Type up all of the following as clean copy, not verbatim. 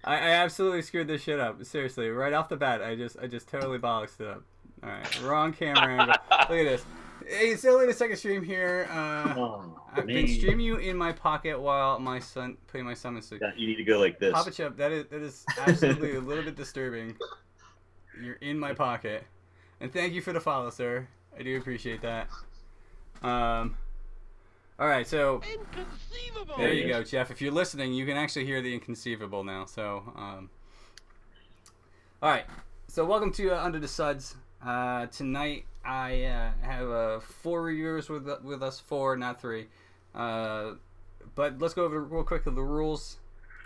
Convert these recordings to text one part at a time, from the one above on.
I absolutely screwed this shit up. Seriously, right off the bat, I just totally bollocksed it up. All right, wrong camera angle. Look at this. Hey, it's only the second stream here. Oh I've been man, streaming you in my pocket while putting my son to sleep. you need to go like Papa this. Chip, that is absolutely a little bit disturbing. You're in my pocket, and thank you for the follow, sir. I do appreciate that. Um, all right, so Inconceivable! there There he you go, is. Jeff. If you're listening, you can actually hear the inconceivable now. So, all right. So welcome to Under the Suds. Tonight I have 4 reviewers with us, 4, not 3. But let's go over real quick the rules.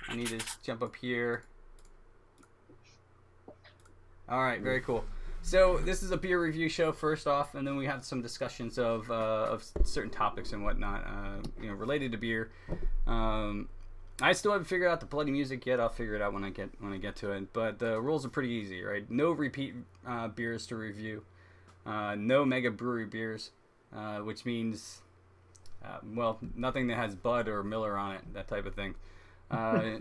I need to jump up here. All right, very cool. So this is a beer review show first off, and then we have some discussions of certain topics and whatnot, related to beer. I still haven't figured out the bloody music yet. I'll figure it out when I get to it. But the rules are pretty easy, right? No repeat beers to review. No mega brewery beers, which means, nothing that has Bud or Miller on it, that type of thing.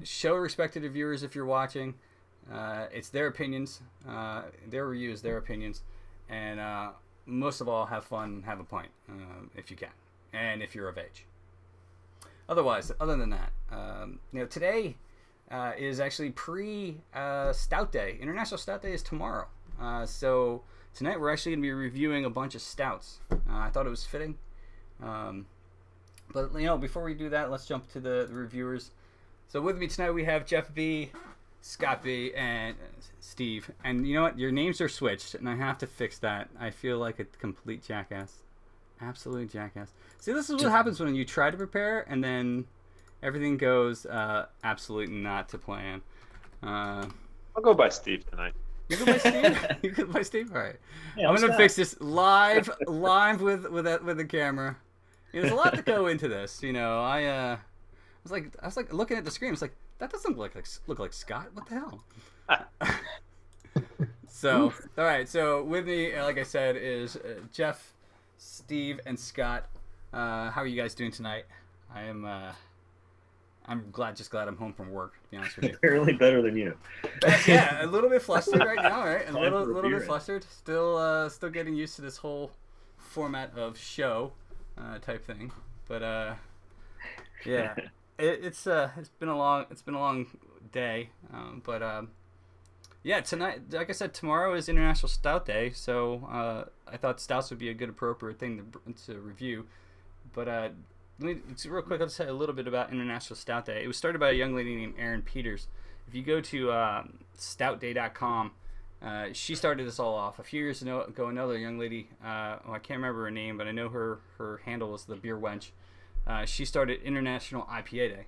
Show respect to the viewers if you're watching. It's their opinions, their reviews, their opinions, and most of all, have fun, have a pint, if you can, and if you're of age. Other than that, today is actually Stout Day. International Stout Day is tomorrow. So tonight we're actually going to be reviewing a bunch of stouts. I thought it was fitting. But before we do that, let's jump to the reviewers. So with me tonight we have Jeff B, Scott B, and Steve. And you know what? Your names are switched, and I have to fix that. I feel like a complete jackass. Absolute jackass. See, this is what happens when you try to prepare, and then everything goes absolutely not to plan. I'll go by Steve tonight. You go by Steve? You go by Steve? All right. Yeah, I'm what's going to that? fix this live with the camera. There's a lot to go into this. I was like looking at the screen. I was like, that doesn't look like Scott. What the hell? So, all right. So with me, like I said, is Jeff, Steve, and Scott. How are you guys doing tonight? I'm glad I'm home from work, to be honest with you. Apparently better than you. Yeah, a little bit flustered right now, right? A Time little for a bit beer. flustered. Still getting used to this whole format of show type thing. But yeah, it's been a long day. Yeah, tonight, like I said, tomorrow is International Stout Day, so I thought stouts would be a good appropriate thing to review. But real quick, I'll say a little bit about International Stout Day. It was started by a young lady named Erin Peters. If you go to stoutday.com, she started this all off. A few years ago, another young lady, I can't remember her name, but I know her handle was the Beer Wench. She started International IPA Day.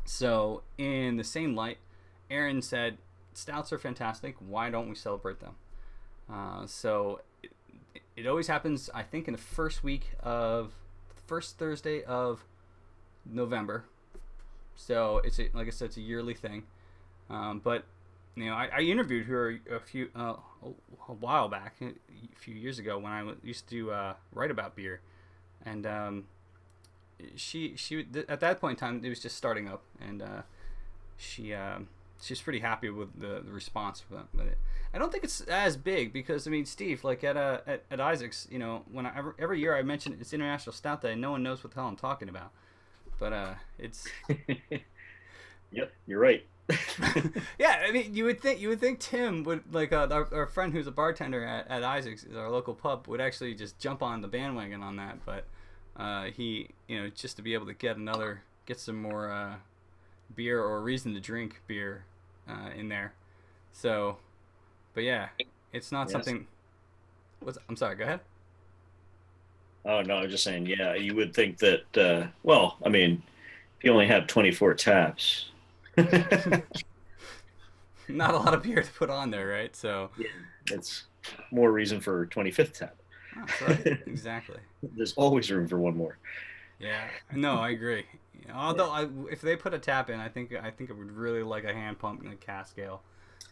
So in the same light, Erin said, stouts are fantastic. Why don't we celebrate them? So it always happens, I think, in the first Thursday of November. So like I said, it's a yearly thing. But I interviewed her a while back, a few years ago, when I used to write about beer, and she at that point in time it was just starting up, and she's pretty happy with the response with it. I don't think it's as big because Steve, like at Isaac's, every year I mention it's International Stout Day, no one knows what the hell I'm talking about, but it's Yep, you're right. yeah. You would think Tim would, like, our friend who's a bartender at Isaac's, our local pub, would actually just jump on the bandwagon on that, but he, just to be able to get some more beer or a reason to drink beer in there. So, but yeah, it's not Yes. something. I'm sorry. Go ahead. Oh no, I'm just saying. Yeah, you would think that. If you only have 24 taps. Not a lot of beer to put on there, right? So. Yeah, it's more reason for 25th tap. Oh, that's right. Exactly. There's always room for one more. Yeah. No, I agree. Although if they put a tap in, I think I would really like a hand pump and a cask ale.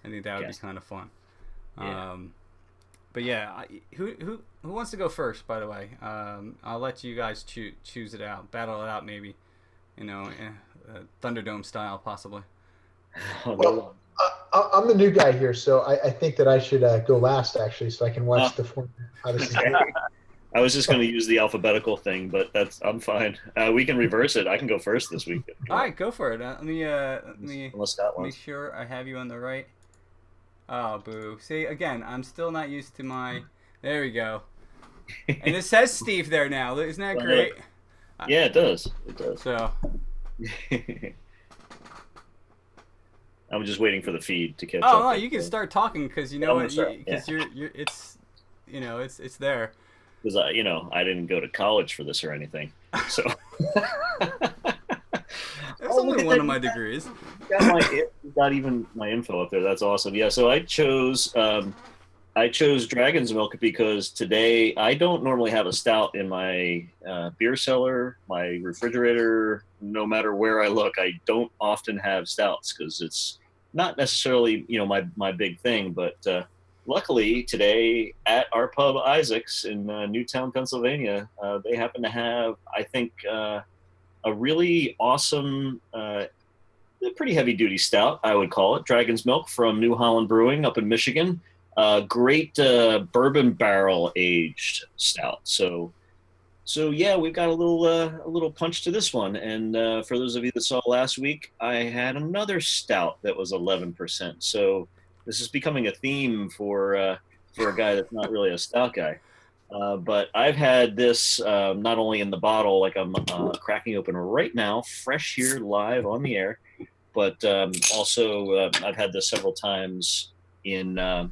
I think that would be kind of fun. Yeah. But yeah, who wants to go first? By the way, I'll let you guys choose it out, battle it out, maybe, Thunderdome style, possibly. Well, I'm the new guy here, so I think that I should go last, actually, so I can watch the format, how this is going. I was just going to use the alphabetical thing, but I'm fine. We can reverse it. I can go first this week. All right, go for it. Let me Scott make sure I have you on the right. Oh, boo. See, again, I'm still not used to my... There we go. And it says Steve there now. Isn't that great? Yeah, it does. It does. So... I'm just waiting for the feed to catch up. Oh, no, you can start talking because you know what? Because you're it's, it's there. Because I didn't go to college for this or anything, so. That's only one of my degrees. You got even my info up there. That's awesome. Yeah, so I chose Dragon's Milk because today I don't normally have a stout in my beer cellar, my refrigerator. No matter where I look, I don't often have stouts because it's not necessarily my big thing. But luckily today at our pub Isaac's in Newtown, Pennsylvania, they happen to have I think a really awesome. Pretty heavy duty stout, I would call it. Dragon's Milk from New Holland Brewing up in Michigan. Great bourbon barrel aged stout. So yeah, we've got a little punch to this one. And for those of you that saw last week, I had another stout that was 11%. So this is becoming a theme for a guy that's not really a stout guy. But I've had this not only in the bottle, like I'm cracking open right now, fresh here live on the air, but also I've had this several times in the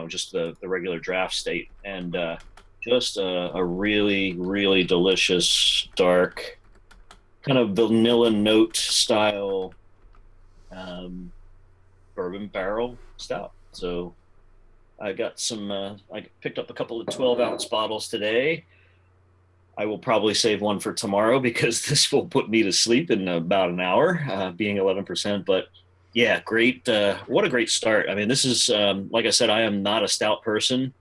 just the regular draft state, and just a really, really delicious dark kind of vanilla note style bourbon barrel stout. So I got some I picked up a couple of 12-ounce bottles today. I will probably save one for tomorrow because this will put me to sleep in about an hour, being 11%. But yeah, great. What a great start. I mean, this is, like I said, I am not a stout person.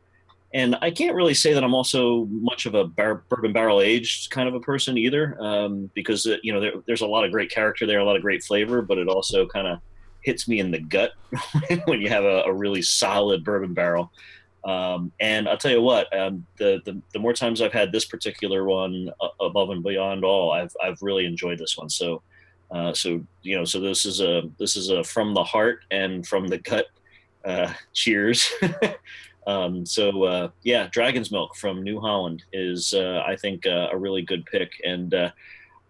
And I can't really say that I'm also much of a bourbon barrel aged kind of a person either, because, there's a lot of great character there, a lot of great flavor, but it also kind of hits me in the gut when you have a really solid bourbon barrel. And I'll tell you what, the more times I've had this particular one above and beyond all, I've really enjoyed this one. So this is a from the heart and from the gut. Cheers. Yeah, Dragon's Milk from New Holland is, I think, a really good pick. And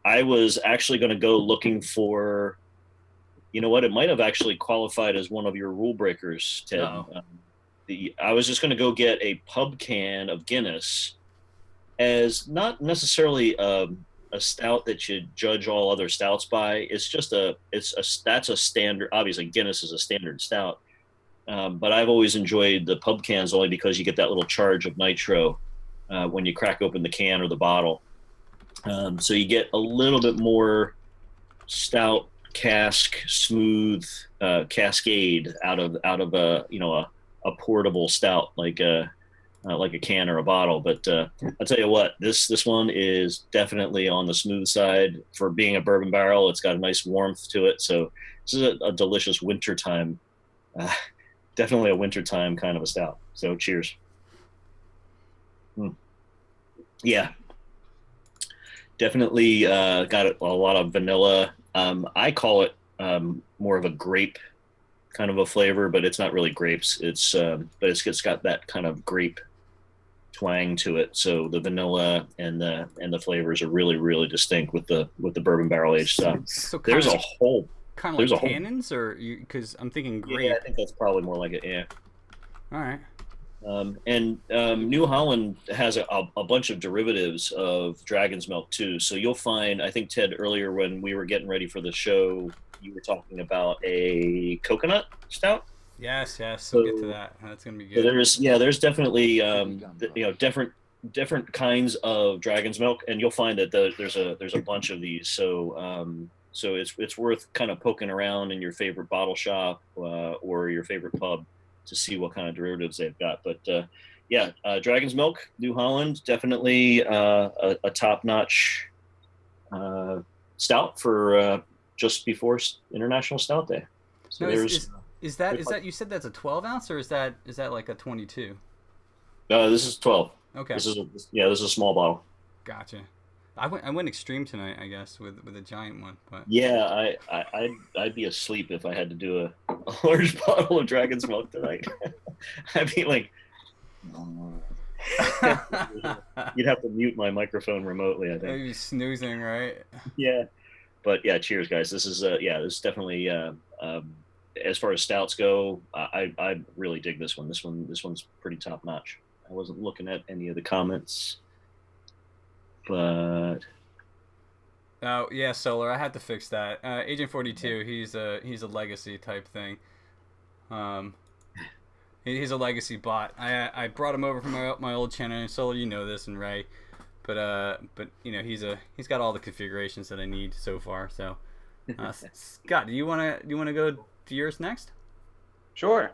I was actually going to go looking for, it might have actually qualified as one of your rule breakers, Ted. I was just going to go get a pub can of Guinness, as not necessarily a stout that you judge all other stouts by. That's a standard. Obviously, Guinness is a standard stout, but I've always enjoyed the pub cans only because you get that little charge of nitro when you crack open the can or the bottle. So you get a little bit more stout cask, smooth cascade out of a portable stout like a can or a bottle. But I'll tell you what, this one is definitely on the smooth side for being a bourbon barrel. It's got a nice warmth to it. So this is a delicious wintertime, definitely a wintertime kind of a stout. So cheers. Yeah, definitely got a lot of vanilla. I call it more of a grape kind of a flavor, but it's not really grapes. But it's got that kind of grape twang to it. So the vanilla and the flavors are really, really distinct with the bourbon barrel aged stuff. So there's a whole kind of like cannons, or because I'm thinking grape. Yeah, I think that's probably more like it. Yeah. All right. And New Holland has a bunch of derivatives of Dragon's Milk too. So you'll find, I think, Ted, earlier when we were getting ready for the show, you were talking about a coconut stout. Yes. We'll get to that. That's gonna be good. So there's definitely different kinds of Dragon's Milk, and you'll find that there's a bunch of these. So it's worth kind of poking around in your favorite bottle shop or your favorite pub to see what kind of derivatives they've got. But Dragon's Milk, New Holland, definitely a top-notch stout for just before International Stout Day. So No, there's is that you said that's a 12 ounce or is that like a 22? no, this is 12. Okay, This is a small bottle. gotcha. I went extreme tonight, I guess, with a giant one, but Yeah, I'd be asleep if I had to do a large bottle of Dragon's Milk tonight. I'd be like, you'd have to mute my microphone remotely, I think. maybe snoozing, right? Yeah, but yeah, cheers, guys. This is this is definitely as far as stouts go, I really dig this one. This one's pretty top notch. I wasn't looking at any of the comments, but Oh yeah, Solar. I had to fix that. Agent 42. He's a legacy type thing. He's a legacy bot. I brought him over from my old channel. And Solar, you know this, and Ray, but you know he's got all the configurations that I need so far. So, Scott, do you wanna go to yours next? Sure.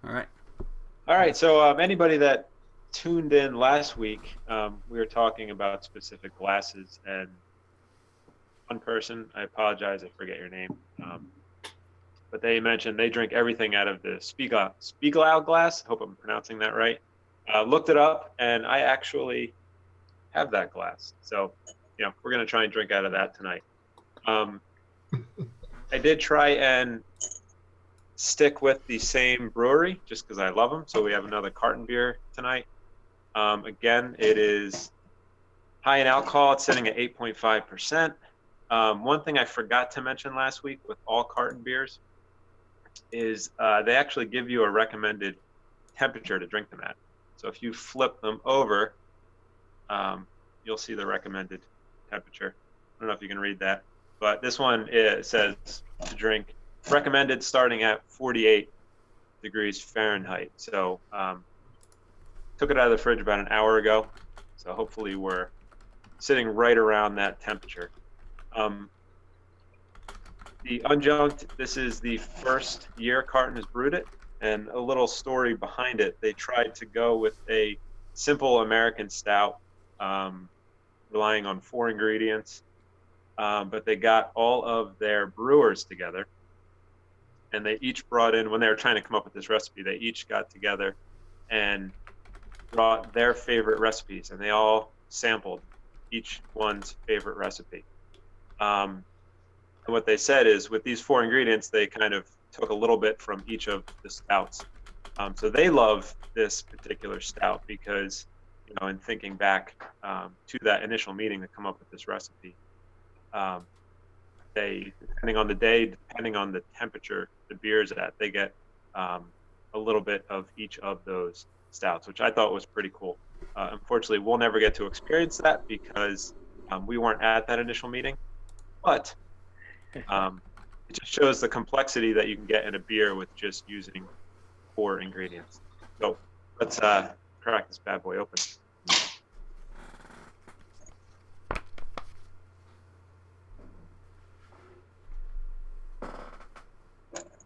All right. All right. So anybody that tuned in last week, we were talking about specific glasses, and one person, I apologize, I forget your name, but they mentioned they drink everything out of the Spiegelau glass. Hope I'm pronouncing that right. Looked it up, and I actually have that glass. So, you know, we're gonna try and drink out of that tonight. I did try and stick with the same brewery just because I love them. So we have another carton beer tonight. Again, it is high in alcohol. It's sitting at 8.5%. One thing I forgot to mention last week with all carton beers is they actually give you a recommended temperature to drink them at. So if you flip them over, you'll see the recommended temperature. I don't know if you can read that, but this one, it says to drink recommended starting at 48 degrees Fahrenheit. So took it out of the fridge about an hour ago. So hopefully we're sitting right around that temperature. The Unjunked, this is the first year Carton has brewed it, and a little story behind it. They tried to go with a simple American stout, relying on 4 ingredients, but they got all of their brewers together, and they each brought in, when they were trying to come up with this recipe, they each got together and brought their favorite recipes, and they all sampled each one's favorite recipe. And what they said is with these 4 ingredients, they kind of took a little bit from each of the stouts. So they love this particular stout because, you know, in thinking back to that initial meeting to come up with this recipe, they, depending on the day, depending on the temperature the beer is at, they get a little bit of each of those stouts, which I thought was pretty cool. Unfortunately, we'll never get to experience that because we weren't at that initial meeting, but it just shows the complexity that you can get in a beer with just using 4 ingredients. So let's crack this bad boy open.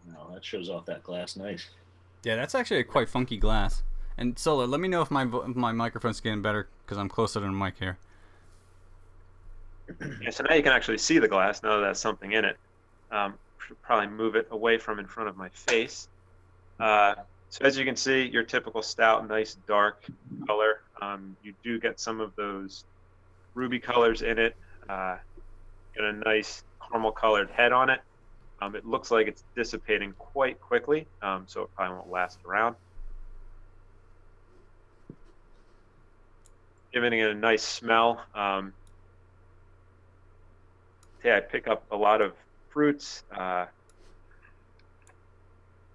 no, that shows off that glass nice. Yeah, that's actually a quite funky glass. And Solar, let me know if my microphone's getting better because I'm closer to the mic here. Yeah, so now you can actually see the glass now that there's something in it. Should probably move it away from in front of my face. So as you can see, your typical stout, nice dark color. You do get some of those ruby colors in it. Get a nice caramel colored head on it. It looks like it's dissipating quite quickly, so it probably won't last around. Giving it a nice smell. Yeah, I pick up a lot of fruits,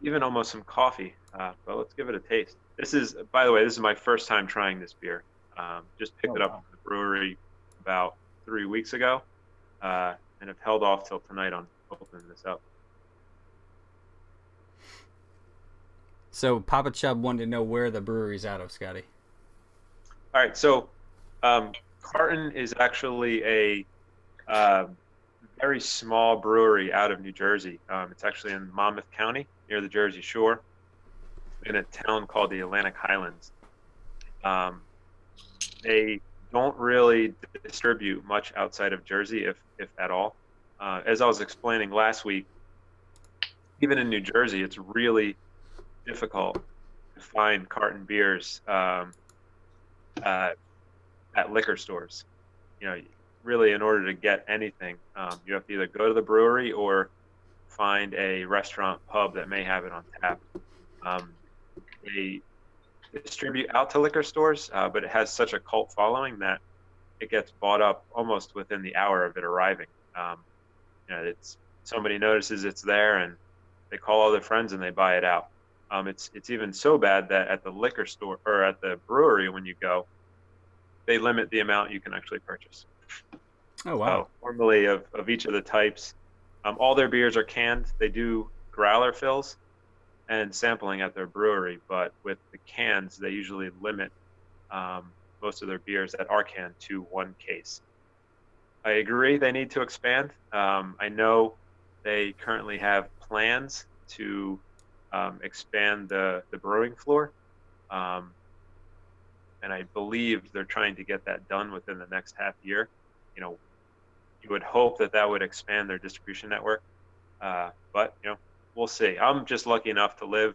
even almost some coffee, but let's give it a taste. This is, by the way, this is my first time trying this beer. Just picked it up at the brewery about 3 weeks ago, and have held off till tonight on opening this up. So Papa Chubb wanted to know where the brewery's out of, Scotty. All right, so Carton is actually a very small brewery out of New Jersey. It's actually in Monmouth County, near the Jersey Shore, in a town called the Atlantic Highlands. They don't really distribute much outside of Jersey, if at all. as I was explaining last week, even in New Jersey, it's really difficult to find carton beers at liquor stores. Really, in order to get anything, you have to either go to the brewery or find a restaurant pub that may have it on tap. They distribute out to liquor stores, but it has such a cult following that it gets bought up almost within the hour of it arriving. It's somebody notices it's there and they call all their friends and they buy it out. It's even so bad that at the liquor store or at the brewery, when you go, they limit the amount you can actually purchase. Oh, wow. So normally of each of the types, all their beers are canned. They do growler fills and sampling at their brewery, but with the cans, they usually limit most of their beers that are canned to one case. I agree they need to expand. I know they currently have plans to expand the brewing floor. And I believe they're trying to get that done within the next half year. You would hope that would expand their distribution network. But, we'll see. I'm just lucky enough to live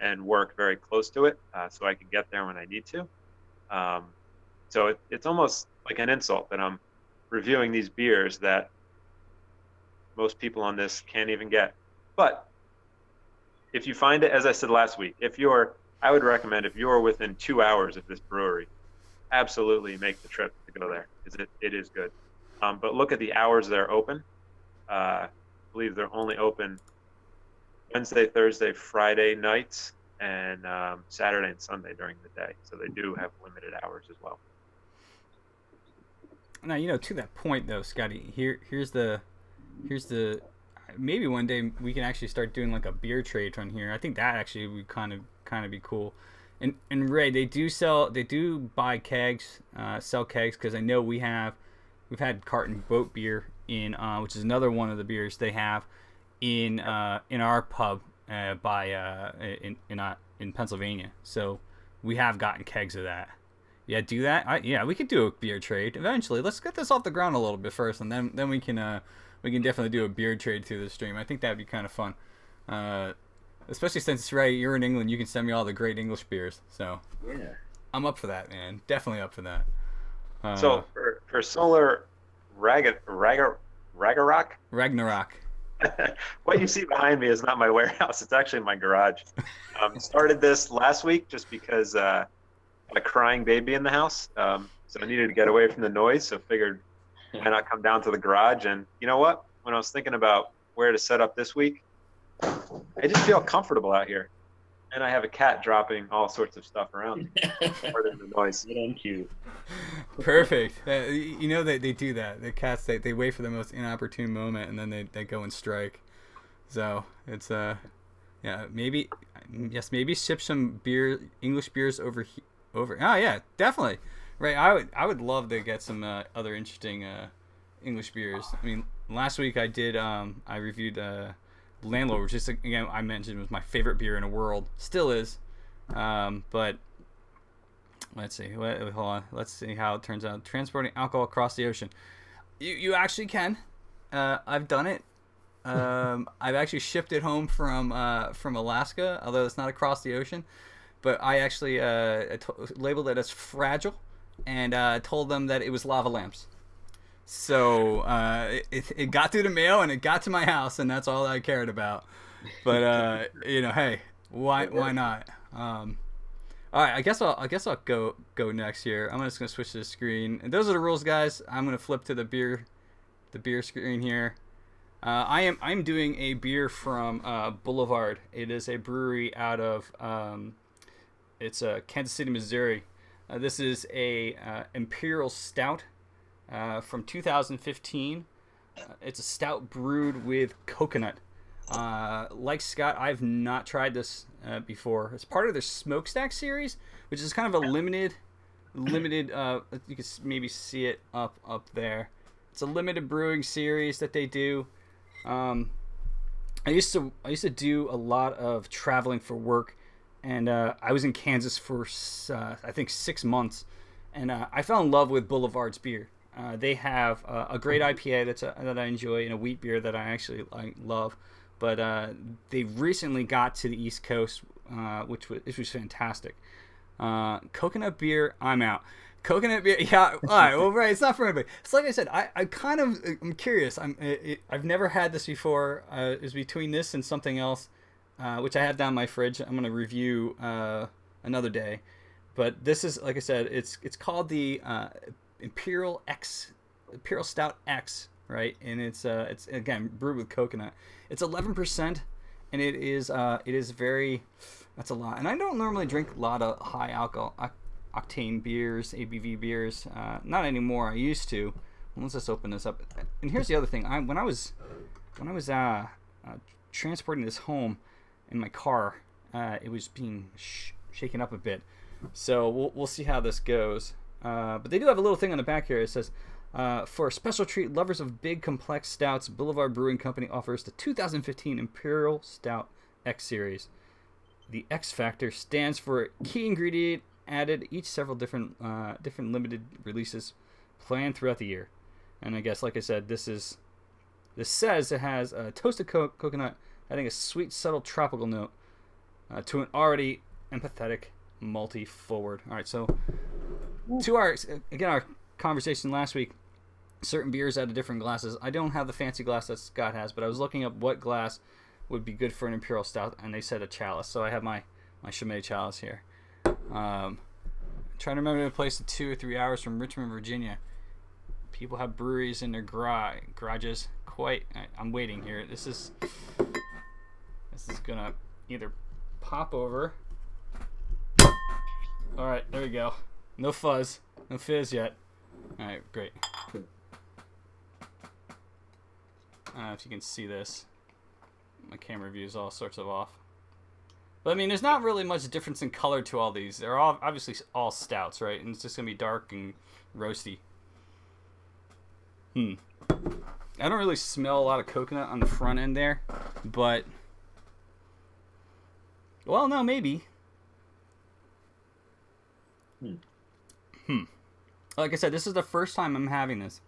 and work very close to it, so I can get there when I need to. So it's almost like an insult that I'm reviewing these beers that most people on this can't even get. But if you find it, as I said last week, I would recommend if you're within 2 hours of this brewery, absolutely make the trip to go there, because it is good. But look at the hours they're open. I believe they're only open Wednesday, Thursday, Friday nights, and Saturday and Sunday during the day. So they do have limited hours as well. Now, to that point though, Scotty, here's the maybe one day we can actually start doing like a beer trade from here. I think that actually would kind of be cool. And Ray, they do buy kegs, sell kegs, because I know we've had carton boat beer in, which is another one of the beers they have in our pub in Pennsylvania. So we have gotten kegs of that. Yeah, do that. We could do a beer trade eventually. Let's get this off the ground a little bit first, and then we can definitely do a beer trade through the stream. I think that'd be kind of fun. Especially since, Ray, you're in England, you can send me all the great English beers. So Yeah. I'm up for that, man. Definitely up for that. So for Solar Ragnarok, what you see behind me is not my warehouse. It's actually my garage. Started this last week just because I had a crying baby in the house. So I needed to get away from the noise. So figured why not come down to the garage. And you know what? When I was thinking about where to set up this week, I just feel comfortable out here. And I have a cat dropping all sorts of stuff around more than the noise. Cute. Perfect. They do that. The cats, they wait for the most inopportune moment, and then they go and strike. So it's maybe ship some English beers over. Oh yeah, definitely. Right. I would love to get some other interesting English beers. I mean, last week I did I reviewed Landlord, which is, again, I mentioned was my favorite beer in the world, still is. But let's see. Hold on. Let's see how it turns out. Transporting alcohol across the ocean. You actually can. I've done it. I've actually shipped it home from Alaska, although it's not across the ocean. But I actually labeled it as fragile and told them that it was lava lamps. So it got through the mail and it got to my house, and that's all I cared about. But hey, why not? All right, I guess I'll go next here. I'm just gonna switch to the screen, and those are the rules, guys. I'm gonna flip to the beer screen here. I'm doing a beer from Boulevard. It is a brewery out of it's Kansas City, Missouri. This is a Imperial Stout. From 2015. It's a stout brewed with coconut. Like Scott, I've not tried this before. It's part of their Smokestack series, which is kind of a limited. You can maybe see it up there. It's a limited brewing series that they do. I used to do a lot of traveling for work, and I was in Kansas for I think 6 months, and I fell in love with Boulevard's beer. They have a great IPA that I enjoy, and a wheat beer that I love. But they recently got to the East Coast, which was fantastic. Coconut beer, I'm out. Coconut beer, yeah. All right, well, right. It's not for everybody. It's like I said. I'm curious. I've never had this before. It's between this and something else, which I have down my fridge. I'm gonna review another day. But this is, like I said, it's called the Imperial Stout X, right? And it's again brewed with coconut. It's 11%, and it is very. That's a lot. And I don't normally drink a lot of high alcohol octane beers, ABV beers. Not anymore. I used to. Let's just open this up. And here's the other thing. When I was transporting this home in my car, it was being shaken up a bit. So we'll see how this goes. But they do have a little thing on the back here. It says, for a special treat, lovers of big, complex stouts, Boulevard Brewing Company offers the 2015 Imperial Stout X Series. The X Factor stands for key ingredient added, each several different limited releases planned throughout the year. And I guess, like I said, this says it has a toasted coconut, adding a sweet, subtle tropical note to an already empathetic malty forward. All right, so to our conversation last week, certain beers out of different glasses. I don't have the fancy glass that Scott has, but I was looking up what glass would be good for an Imperial Stout, and they said a chalice. So I have my Chimay chalice here. Trying to remember the place 2 or 3 hours from Richmond, Virginia. People have breweries in their garages. I'm waiting here. This is gonna either pop over. All right, there we go. No fuzz, no fizz yet. All right, great. I don't know if you can see this. My camera view is all sorts of off. But I mean, there's not really much difference in color to all these. They're all obviously all stouts, right? And it's just gonna be dark and roasty. I don't really smell a lot of coconut on the front end there, but well, no, maybe. Like I said, this is the first time I'm having this.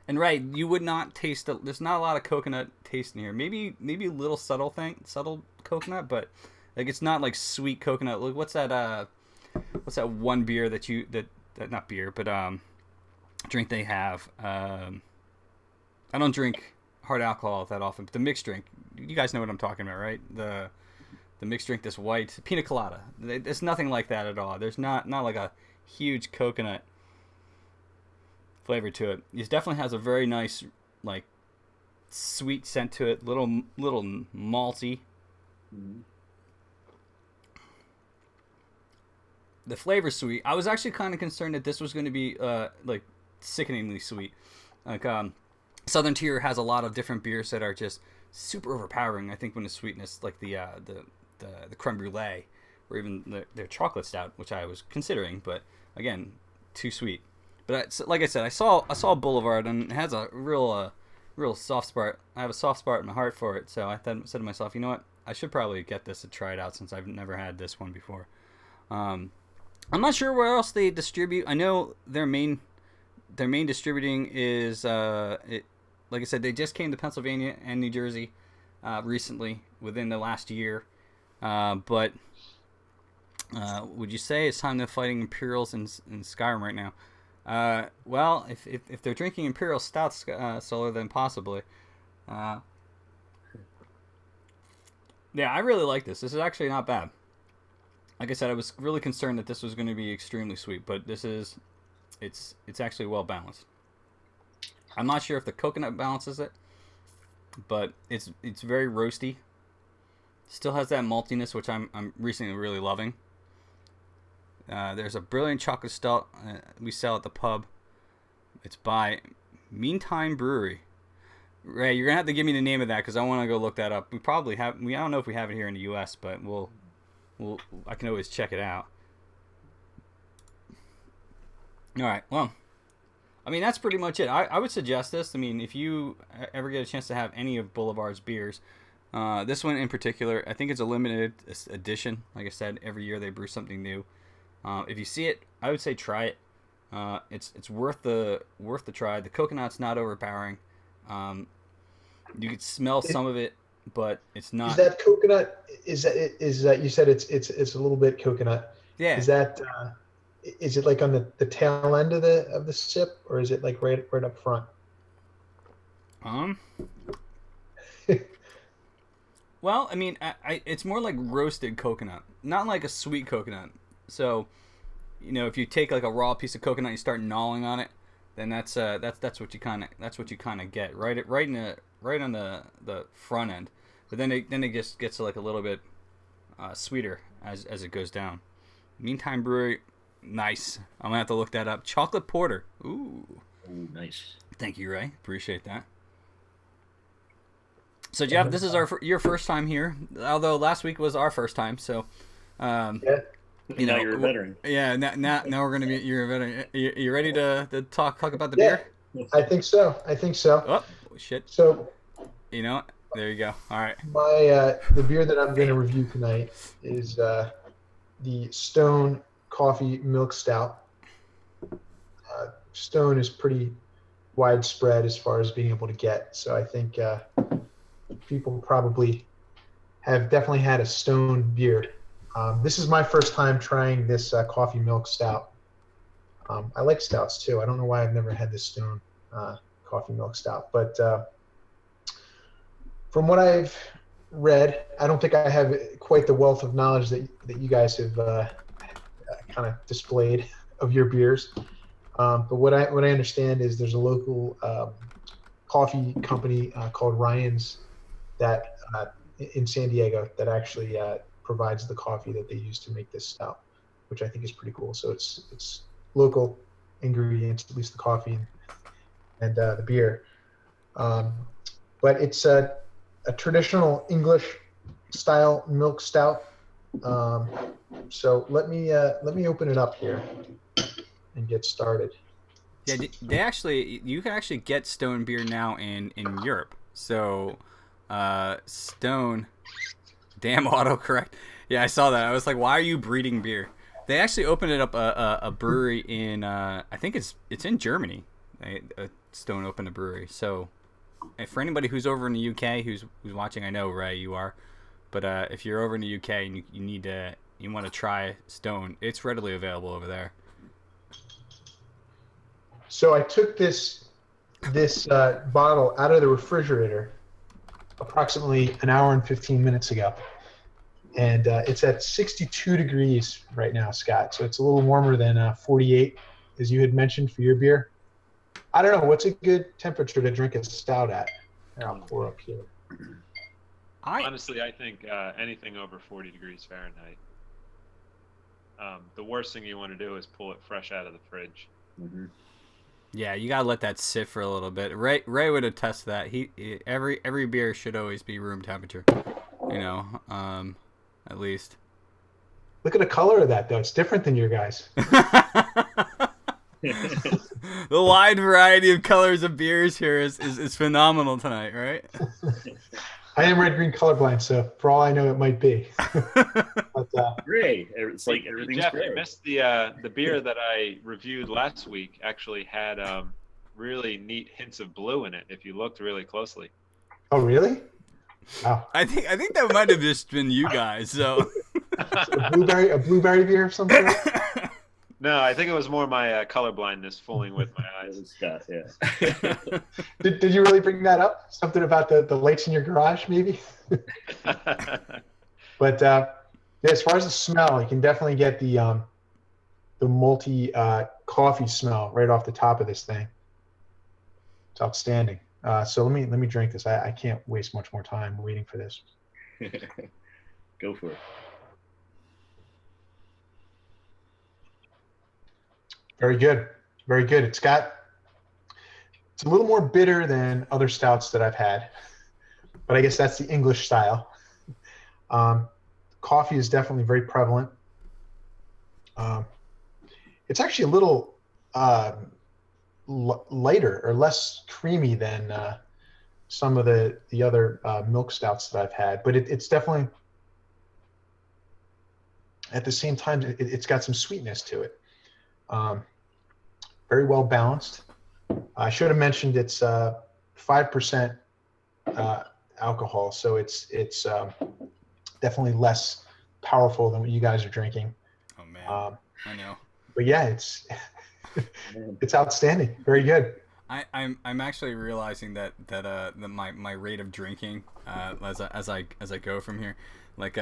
And right, you would not taste there's not a lot of coconut taste in here. Maybe a little subtle coconut, but like it's not like sweet coconut. Look, what's that one beer that not beer, but drink they have. I don't drink hard alcohol that often, but the mixed drink, you guys know what I'm talking about, right? The mixed drink, this white pina colada. It's nothing like that at all. There's not like a huge coconut flavor to it. It definitely has a very nice, like, sweet scent to it. Little malty. The flavor's sweet. I was actually kind of concerned that this was going to be like sickeningly sweet. Like Southern Tier has a lot of different beers that are just super overpowering. I think when the sweetness, like the creme brulee, or even their chocolate stout, which I was considering, but again, too sweet. But like I said, I saw Boulevard, and it has a real soft spot. I have a soft spot in my heart for it. So I said to myself, you know what? I should probably get this to try it out since I've never had this one before. I'm not sure where else they distribute. I know their main distributing is like I said, they just came to Pennsylvania and New Jersey recently within the last year. But would you say it's time they're fighting Imperials in Skyrim right now? Well, if they're drinking Imperial Stouts, Solar, then possibly. Yeah, I really like this. This is actually not bad. Like I said, I was really concerned that this was going to be extremely sweet, but it's actually well balanced. I'm not sure if the coconut balances it, but it's very roasty. Still has that maltiness, which I'm recently really loving. There's a brilliant chocolate stout we sell at the pub. It's by Meantime Brewery. Ray, you're gonna have to give me the name of that because I want to go look that up. We probably have. I don't know if we have it here in the U.S., but I can always check it out. All right. Well, I mean that's pretty much it. I would suggest this. I mean, if you ever get a chance to have any of Boulevard's beers, this one in particular, I think it's a limited edition. Like I said, every year they brew something new. If you see it, I would say try it. It's worth the try. The coconut's not overpowering. You can smell some of it, but it's not. Is that coconut? Is that you said it's a little bit coconut? Yeah. Is that is it like on the tail end of the sip, or is it like right up front? Well, I mean, it's more like roasted coconut, not like a sweet coconut. So, if you take like a raw piece of coconut and you start gnawing on it, then that's what you kind of get right on the front end. But then it just gets to like a little bit sweeter as it goes down. Meantime Brewery, nice. I'm gonna have to look that up. Chocolate porter. Ooh, nice. Thank you, Ray. Appreciate that. So Jeff, this is your first time here, although last week was our first time. So, now you're a veteran. Yeah, now we're gonna be. You're a veteran. You ready to talk about the beer? I think so. Oh shit. So, there you go. All right. The beer that I'm going to review tonight is the Stone Coffee Milk Stout. Stone is pretty widespread as far as being able to get, so I think people probably have definitely had a Stone beer. This is my first time trying this coffee milk stout. I like stouts too. I don't know why I've never had this Stone coffee milk stout, but from what I've read, I don't think I have quite the wealth of knowledge that you guys have kind of displayed of your beers. But what I understand is there's a local coffee company called Ryan's that in San Diego that actually provides the coffee that they use to make this stout, which I think is pretty cool. So it's local ingredients, at least the coffee and the beer. But it's a traditional English style milk stout. So let me open it up here and get started. Yeah, you can actually get Stone beer now in Europe. So Stone, damn autocorrect. Yeah, I saw that. I was like, why are you breeding beer? They actually opened it up a brewery in I think it's in Germany. Stone opened a brewery. So for anybody who's over in the UK who's watching, I know Ray you are, but if you're over in the UK and you want to try Stone, it's readily available over there. So I took this bottle out of the refrigerator approximately an hour and 15 minutes ago, and it's at 62 degrees right now, Scott. So it's a little warmer than 48, as you had mentioned for your beer. I don't know, what's a good temperature to drink a stout at? Here, I'll pour up here. Honestly, I think anything over 40 degrees Fahrenheit. The worst thing you want to do is pull it fresh out of the fridge. Mm-hmm. Yeah, you gotta let that sit for a little bit. Ray would attest to that. Every beer should always be room temperature. At least. Look at the color of that, though. It's different than your guys. The wide variety of colors of beers here is phenomenal tonight, right? I am red-green colorblind, so for all I know, it might be. But, gray. It's like everything's Jeff, gray. you missed the beer that I reviewed last week. Actually had really neat hints of blue in it. If you looked really closely. Oh, really? Wow. I think that might have just been you guys. So a blueberry beer of some sort. No, I think it was more my color blindness fooling with my eyes. Scott, yeah. Did you really bring that up? Something about the lights in your garage, maybe? But yeah, as far as the smell, you can definitely get the malty coffee smell right off the top of this thing. It's outstanding. So let me drink this. I can't waste much more time waiting for this. Go for it. Very good. Very good. It's a little more bitter than other stouts that I've had, but I guess that's the English style. Coffee is definitely very prevalent. It's actually a little lighter or less creamy than some of the other milk stouts that I've had, but it's definitely, at the same time, it's got some sweetness to it. very well balanced. I should have mentioned it's 5% alcohol, so it's definitely less powerful than what you guys are drinking. Oh man, I know. But yeah, it's outstanding. Very good. I'm actually realizing that my rate of drinking as I go from here, like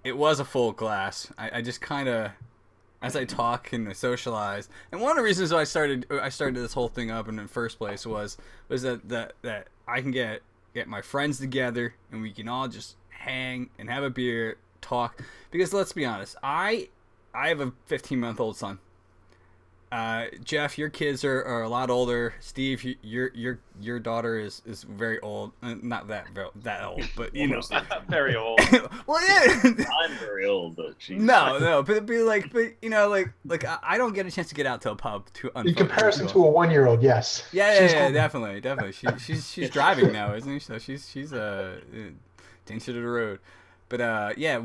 it was a full glass. I just kind of, as I talk and socialize, and one of the reasons I started this whole thing up in the first place was that I can get my friends together and we can all just hang and have a beer, talk. Because let's be honest, I have a 15-month-old son. Jeff, your kids are a lot older. Steve, your daughter is very old. Not that old, but you know, very old. Well, yeah. I'm very old, but she's No, but you know, like I don't get a chance to get out to a pub in comparison to a 1-year-old. Yes. Yeah, definitely. She's driving now, isn't she? So she's danger to the road. But yeah,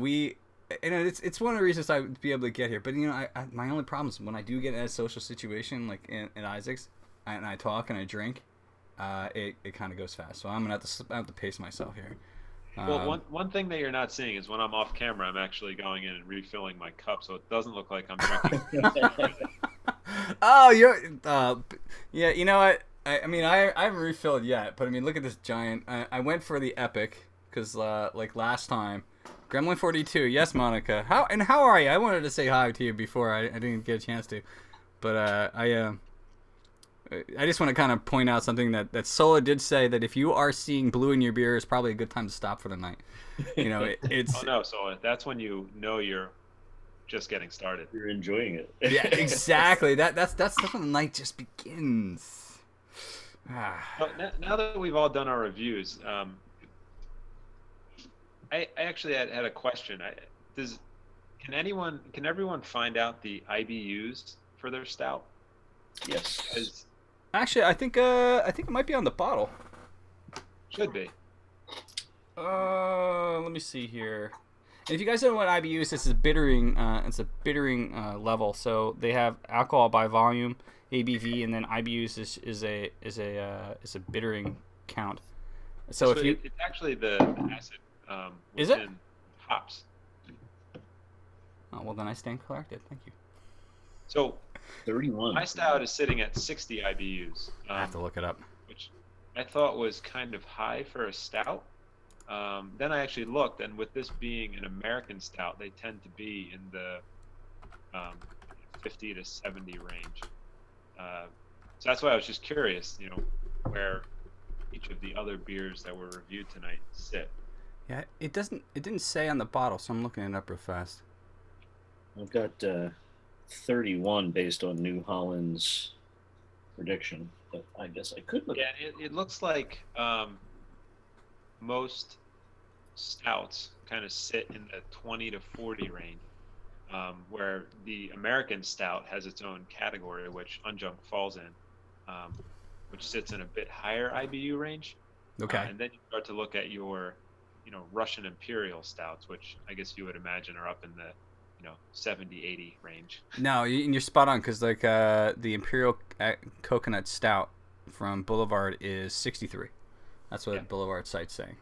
it's one of the reasons I would be able to get here. But you know, I my only problem is when I do get in a social situation like in Isaac's, and I talk and I drink, it kind of goes fast. So I'm gonna have to pace myself here. Well, one thing that you're not seeing is when I'm off camera, I'm actually going in and refilling my cup, so it doesn't look like I'm drinking. Oh, yeah. You know what? I mean, I haven't refilled yet, but I mean, look at this giant. I went for the epic because like last time. Gremlin 42, yes, Monica. How are you? I wanted to say hi to you before I didn't get a chance to, but I just want to kind of point out something that Sola did say, that if you are seeing blue in your beer, it's probably a good time to stop for the night. You know, it's. Oh no, Sola, that's when you know you're just getting started. You're enjoying it. Yeah, exactly. That's when the night just begins. Well, now that we've all done our reviews. I actually had a question. Can everyone find out the IBUs for their stout? Yes. Actually, I think it might be on the bottle. Should be. Let me see here. And if you guys don't know what IBUs, this is bittering. It's a bittering level. So they have alcohol by volume, ABV, and then IBUs is a bittering count. So it's actually the acid. Is it? Hops. Oh, well, then I stand corrected. Thank you. So 31. My stout is sitting at 60 IBUs. I have to look it up. Which I thought was kind of high for a stout. Then I actually looked, and with this being an American stout, they tend to be in the 50 to 70 range. So that's why I was just curious, you know, where each of the other beers that were reviewed tonight sit. Yeah, it didn't say on the bottle, so I'm looking it up real fast. I've got 31 based on New Holland's prediction, but I guess I could look. Yeah, it looks like most stouts kind of sit in the 20 to 40 range, where the American stout has its own category, which Unjunk falls in, which sits in a bit higher IBU range. Okay. And then you start to look at your Russian Imperial stouts, which I guess you would imagine are up in the 70, 80 range. No, you're spot on, because like the Imperial Coconut Stout from Boulevard is 63. That's what Boulevard site's saying.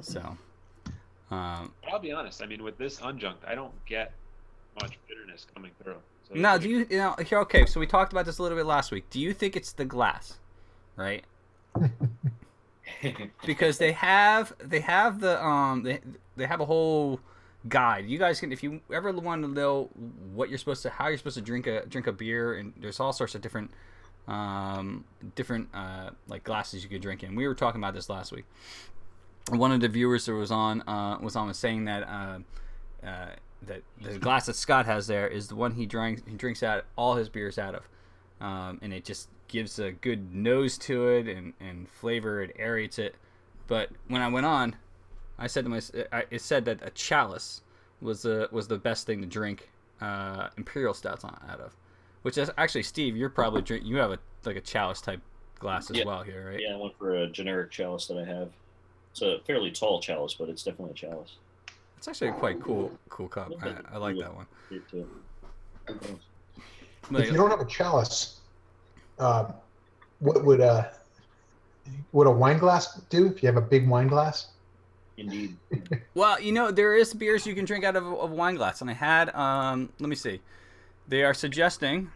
So, I'll be honest. I mean, with this Unjunked, I don't get much bitterness coming through. So now, do you know? Okay, so we talked about this a little bit last week. Do you think it's the glass, right? Because they have they have a whole guide. You guys can, if you ever want to know how you're supposed to drink a beer, and there's all sorts of different like glasses you could drink in. We were talking about this last week. One of the viewers that was on was saying that that the glass that Scott has there is the one he drinks out all his beers out of, and it just gives a good nose to it and flavor. It aerates it. But when I went on, I said to myself, it said that a chalice was the best thing to drink Imperial stouts out of. Which is actually, Steve, you're probably you have a chalice type glass as well here, right? Yeah, I went for a generic chalice that I have. It's a fairly tall chalice, but it's definitely a chalice. It's actually a quite cool cup. I like that one. If you don't have a chalice, what would a wine glass do? If you have a big wine glass? Indeed. Well, there is beers you can drink out of a wine glass, and I had. Let me see. They are suggesting.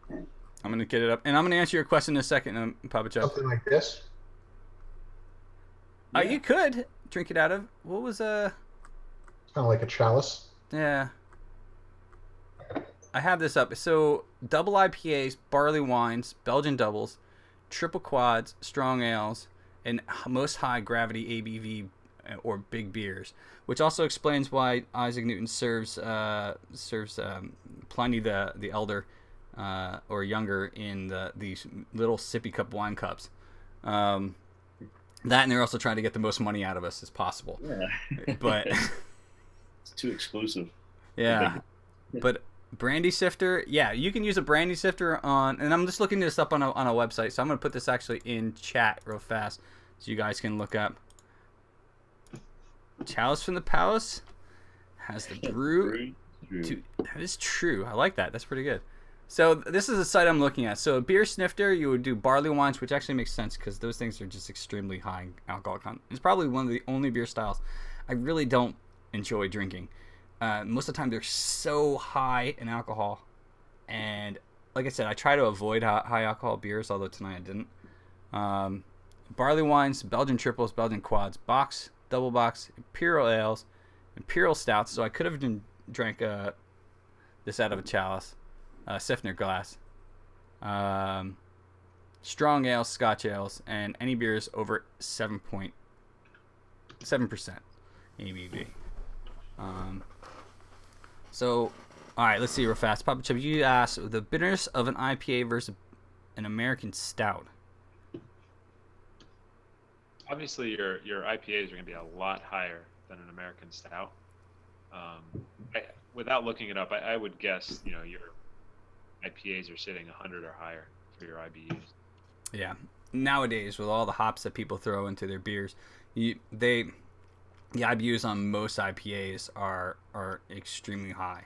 I'm gonna get it up, and I'm gonna answer your question in a second, Papa Chuck. Something like this. You could drink it out of. What was It's kind of like a chalice. Yeah. I have this up. So double IPAs, barley wines, Belgian doubles, triple quads, strong ales, and most high gravity ABV or big beers, which also explains why Isaac Newton serves Pliny the Elder or younger in these little sippy cup wine cups. That, and they're also trying to get the most money out of us as possible. Yeah. But it's too exclusive. Yeah. But brandy sifter, yeah, you can use a brandy sifter on, and I'm just looking this up on a website, so I'm going to put this actually in chat real fast so you guys can look up. Chalice from the Palace has the brew. That is true. I like that. That's pretty good. So this is the site I'm looking at. So a beer snifter, you would do barley wines, which actually makes sense because those things are just extremely high in alcohol content. It's probably one of the only beer styles I really don't enjoy drinking. Most of the time they're so high in alcohol, and like I said, I try to avoid high alcohol beers, although tonight I didn't. Barley wines, Belgian triples, Belgian quads, box, double box, imperial ales, imperial stouts. So I could have drank this out of a chalice, Siffner glass, strong ales, Scotch ales, and any beers over 7.7% ABV. So, all right, let's see real fast. Papa Chub, you asked the bitterness of an IPA versus an American stout. Obviously, your IPAs are going to be a lot higher than an American stout. Without looking it up, I would guess your IPAs are sitting 100 or higher for your IBUs. Yeah, nowadays with all the hops that people throw into their beers, the IBUs on most IPAs are extremely high.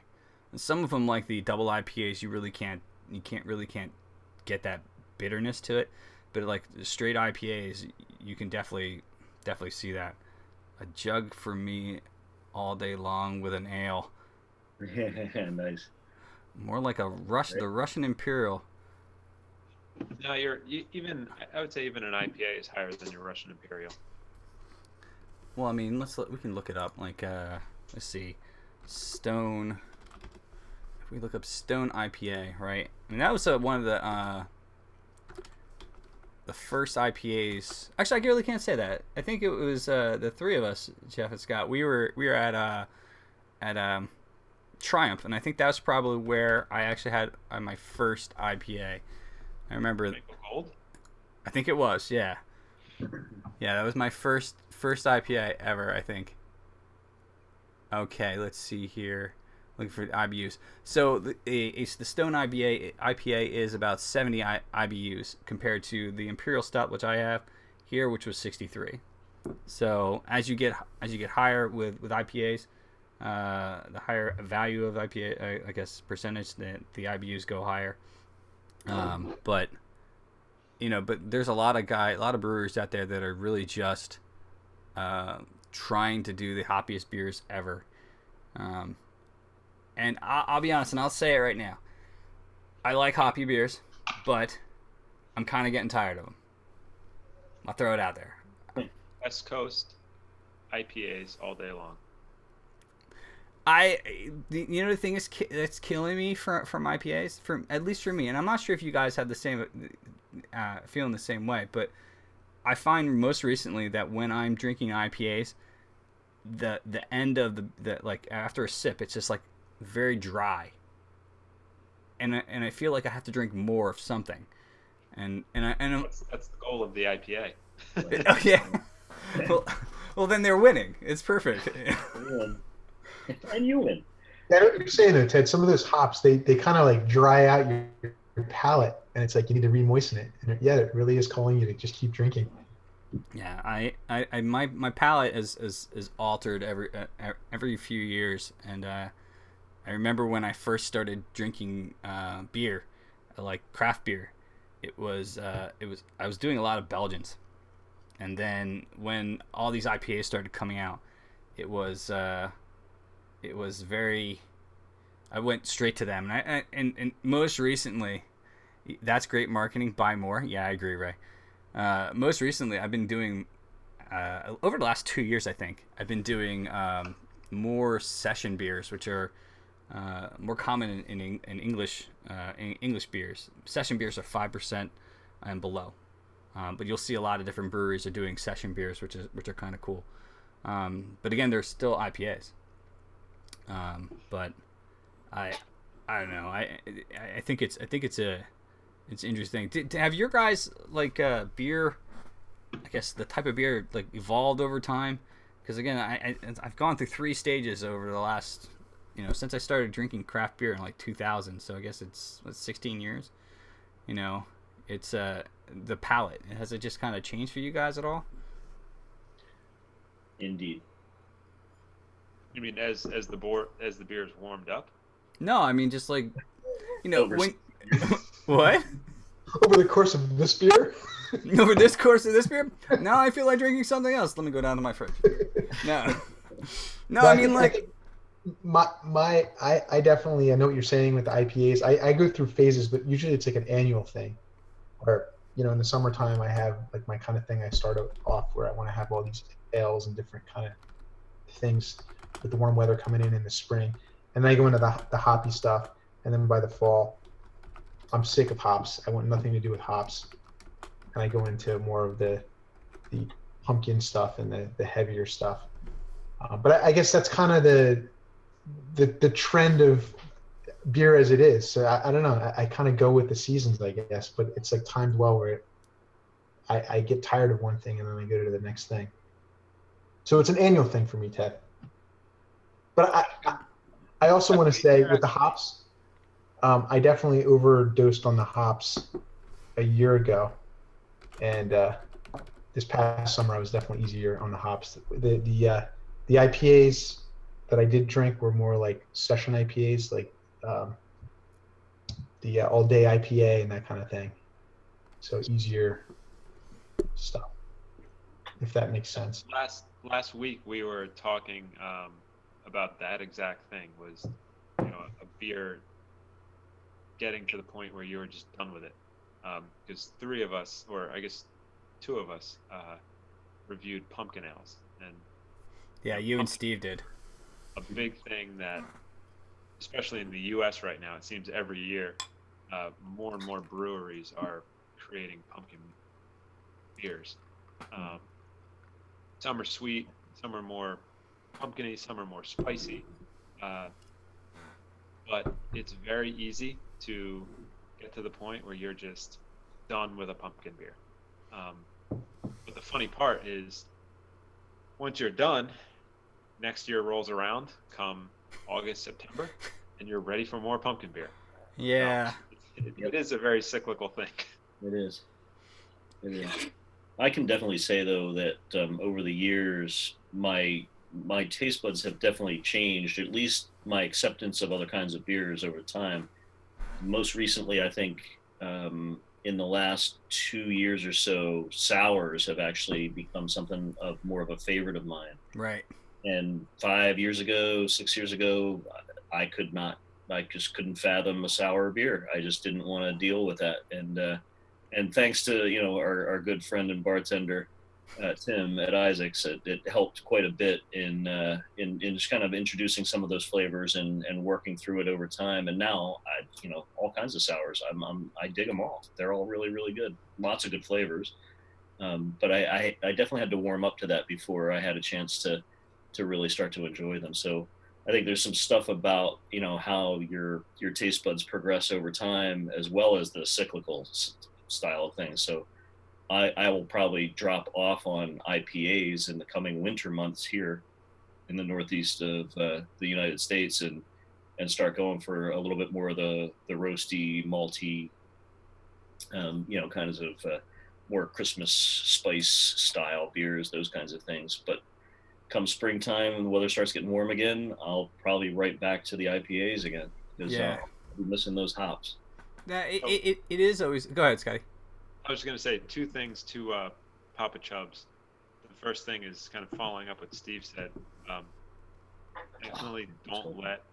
And some of them, like the double IPAs, you can't get that bitterness to it. But like the straight IPAs, you can definitely see that. A jug for me all day long with an ale. Nice. More like the Russian Imperial. No, I would say even an IPA is higher than your Russian Imperial. Well, I mean, we can look it up. Like, let's see, Stone. If we look up Stone IPA, right? I mean, that was one of the first IPAs. Actually, I really can't say that. I think it was the three of us, Jeff and Scott. We were at Triumph, and I think that was probably where I actually had my first IPA. I remember. Gold? I think it was, yeah. Yeah, that was my first IPA ever, I think. Okay, let's see here. Looking for IBUs. So the Stone IPA is about 70 IBUs compared to the Imperial Stout, which I have here, which was 63. So as you get higher with IPAs, the higher value of IPA, I guess percentage, the IBUs go higher. But there's a lot of brewers out there that are really just trying to do the hoppiest beers ever. And I'll be honest, and I'll say it right now. I like hoppy beers, but I'm kind of getting tired of them. I'll throw it out there. West Coast IPAs all day long. The thing is that's killing me from IPAs, at least for me, and I'm not sure if you guys have the same feeling the same way, but I find most recently that when I'm drinking IPAs, the end of the like after a sip, it's just like very dry, and I feel like I have to drink more of something, and that's the goal of the IPA. Yeah. Well, then they're winning. It's perfect. And you win. I know what you're saying though, Ted. Some of those hops, they kind of like dry out your palate, and it's like you need to re-moisten it. And it really is calling you to just keep drinking. Yeah, my palate is altered every few years, and I remember when I first started drinking beer, like craft beer. It was I was doing a lot of Belgians, and then when all these IPAs started coming out, it was very. I went straight to them, and most recently, that's great marketing. Buy more. Yeah, I agree, Ray. Most recently, I've been doing over the last 2 years. I think I've been doing more session beers, which are more common in English English beers. Session beers are 5% and below, but you'll see a lot of different breweries are doing session beers, which are kind of cool. But again, they're still IPAs. But I don't know. I think it's interesting. Have your guys like beer? I guess the type of beer like evolved over time, because again, I've gone through 3 stages over the last, since I started drinking craft beer in like 2000. So I guess it's 16 years. It's the palate. Has it just kind of changed for you guys at all? Indeed. You mean as the beer's warmed up? No, I mean just like Over when what? Over the course of this beer? Over this course of this beer? Now I feel like drinking something else. Let me go down to my fridge. No. No, I mean like I definitely, I know what you're saying with the IPAs. I go through phases, but usually it's like an annual thing. Where, in the summertime I have like my kind of thing I start off where I want to have all these ales and different kind of things with the warm weather coming in the spring. And then I go into the hoppy stuff, and then by the fall I'm sick of hops. I want nothing to do with hops. And I go into more of the pumpkin stuff and the heavier stuff. But I guess that's kind of the trend of beer as it is. So I don't know. I kind of go with the seasons, I guess. But it's like timed well where I get tired of one thing and then I go to the next thing. So it's an annual thing for me, Ted. But I also want to say with the hops, I definitely overdosed on the hops a year ago. And this past summer, I was definitely easier on the hops. The IPAs that I did drink were more like session IPAs, like the all day IPA and that kind of thing. So easier stuff, if that makes sense. Last week we were talking about that exact thing. Was a beer getting to the point where you were just done with it. Because 3 of us, or I guess 2 of us, reviewed pumpkin ales, and yeah, you and Steve did. A big thing that, especially in the U.S. right now, it seems every year, more and more breweries are creating pumpkin beers. Some are sweet, some are more pumpkin-y, some are more spicy, but it's very easy to get to the point where you're just done with a pumpkin beer. But the funny part is, once you're done, next year rolls around, come August, September, and you're ready for more pumpkin beer. Yeah. It is a very cyclical thing. It is. I can definitely say though that over the years, my taste buds have definitely changed. At least my acceptance of other kinds of beers over time. Most recently, I think in the last 2 years or so, sours have actually become something of more of a favorite of mine. Right. And 5 years ago, 6 years ago, I just couldn't fathom a sour beer. I just didn't want to deal with that. And thanks to our good friend and bartender Tim at Isaac's, it helped quite a bit in just kind of introducing some of those flavors and working through it over time. And now all kinds of sours. I dig them all. They're all really, really good. Lots of good flavors. But I definitely had to warm up to that before I had a chance to really start to enjoy them. So I think there's some stuff about how your taste buds progress over time, as well as the cyclical style of things. So I will probably drop off on IPAs in the coming winter months here in the northeast of the United States, and start going for a little bit more of the roasty, malty, kinds of more Christmas spice style beers, those kinds of things. But come springtime and the weather starts getting warm again, I'll probably right back to the IPAs again because Yeah. I'll be missing those hops. It is always. Go ahead, Scotty. I was going to say two things to Papa Chubbs. The first thing is kind of following up what Steve said. Definitely don't let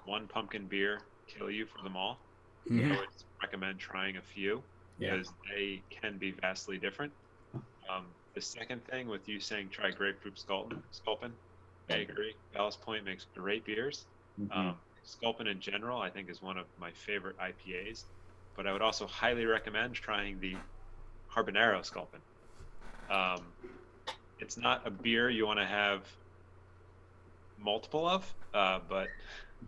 one pumpkin beer kill you for them all. Mhm. I always recommend trying a few because they can be vastly different. The second thing with you saying try grapefruit sculpin, I agree. Ballast Point makes great beers. Sculpin in general, I think, is one of my favorite IPAs. But I would also highly recommend trying the Habanero Sculpin. It's not a beer you want to have multiple of, but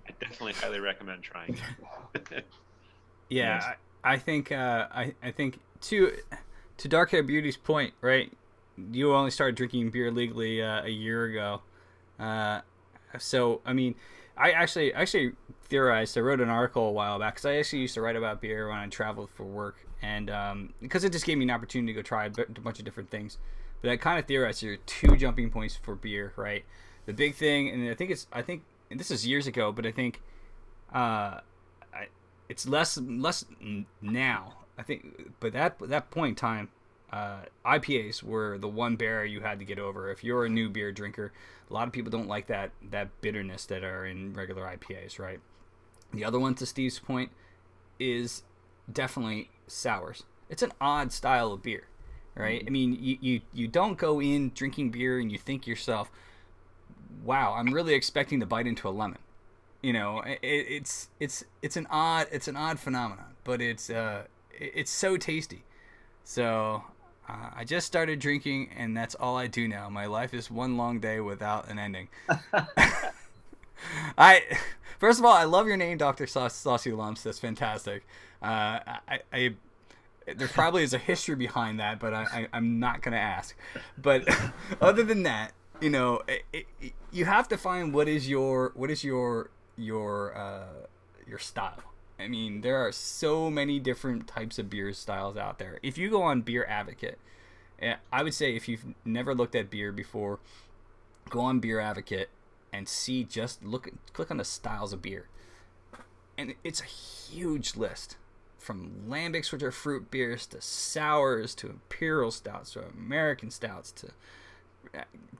I definitely highly recommend trying it. Yeah, Nice. I think to Dark Hair Beauty's point, right? You only started drinking beer legally a year ago, so I mean, I actually theorized. I wrote an article a while back because I actually used to write about beer when I traveled for work, and because it just gave me an opportunity to go try a bunch of different things. But I kind of theorized there are two jumping points for beer, right? The big thing, and I think and this is years ago, but I think it's less now. I think, but that point in time, IPAs were the one barrier you had to get over. If you're a new beer drinker, a lot of people don't like that bitterness that are in regular IPAs, right? The other one, to Steve's point, is definitely sours. It's an odd style of beer, right? I mean, you don't go in drinking beer and you think yourself, wow, I'm really expecting to bite into a lemon. You know, it's an odd phenomenon, but it's so tasty. So I just started drinking, and that's all I do now. My life is one long day without an ending. First of all, I love your name, Dr. Saucy Lumps. That's fantastic. There probably is a history behind that, but I'm not gonna ask. But other than that, you know, you have to find what is your style. I mean, there are so many different types of beer styles out there. If you go on Beer Advocate, I would say if you've never looked at beer before, go on Beer Advocate and see, click on the styles of beer. And it's a huge list. From lambics, which are fruit beers, to sours, to imperial stouts, to American stouts, to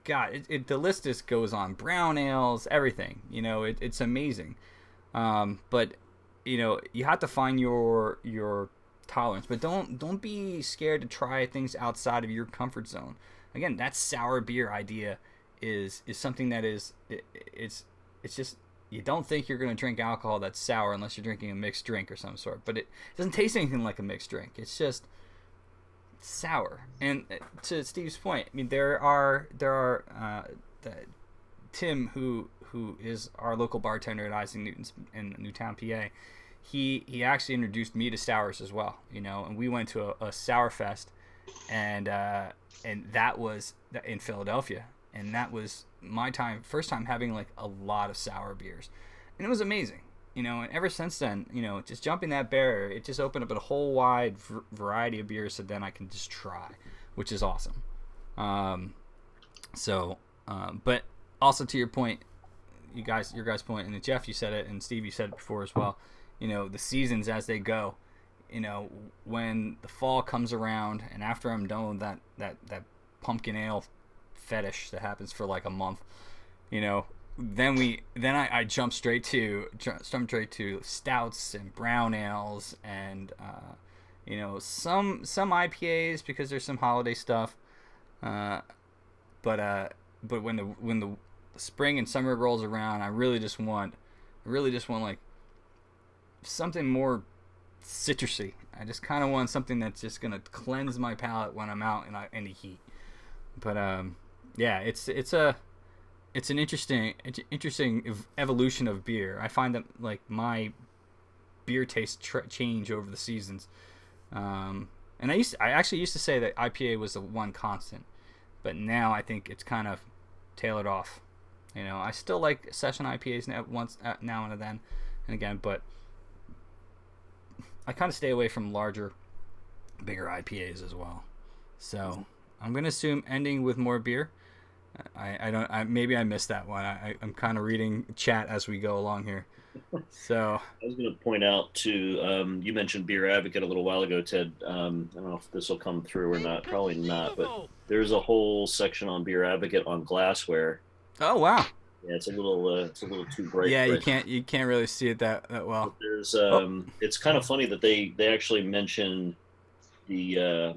God, the list just goes on. Brown ales, everything. You know, it's amazing. But you know, you have to find your tolerance. But don't be scared to try things outside of your comfort zone. Again, that sour beer idea is something that it's just, you don't think you're going to drink alcohol that's sour unless you're drinking a mixed drink or some sort. But it doesn't taste anything like a mixed drink. It's just sour. And to Steve's point, I mean, there are Tim, who is our local bartender at Isaac Newton's in Newtown, PA. He actually introduced me to sours as well, you know, and we went to a sour fest, and that was in Philadelphia, and that was my first time having like a lot of sour beers, and it was amazing, you know. And ever since then, you know, just jumping that barrier, it just opened up a whole wide variety of beers that then I can just try, which is awesome. But also to your point, your guys' point, and Jeff, you said it, and Steve, you said it before as well. You know, the seasons as they go. You know, when the fall comes around, and after I'm done with that pumpkin ale fetish that happens for like a month, you know, then I jump straight to stouts and brown ales, and you know, some IPAs because there's some holiday stuff, but when the spring and summer rolls around, I really just want like something more citrusy. I just kind of want something that's just gonna cleanse my palate when I'm out in the heat. But yeah, it's an interesting evolution of beer. I find that like my beer tastes change over the seasons. And I actually used to say that IPA was the one constant, but now I think it's kind of tailored off. You know, I still like session IPAs now and then, and again, but I kind of stay away from bigger IPAs as well. So I'm going to assume ending with more beer. I don't. Maybe I missed that one. I'm kind of reading chat as we go along here. So I was going to point out too. You mentioned Beer Advocate a little while ago, Ted. I don't know if this will come through or not. Probably not. But there's a whole section on Beer Advocate on glassware. oh wow. Yeah, it's a little too bright. Yeah, right? You can't really see it that well. But there's it's kind of funny that they actually mention the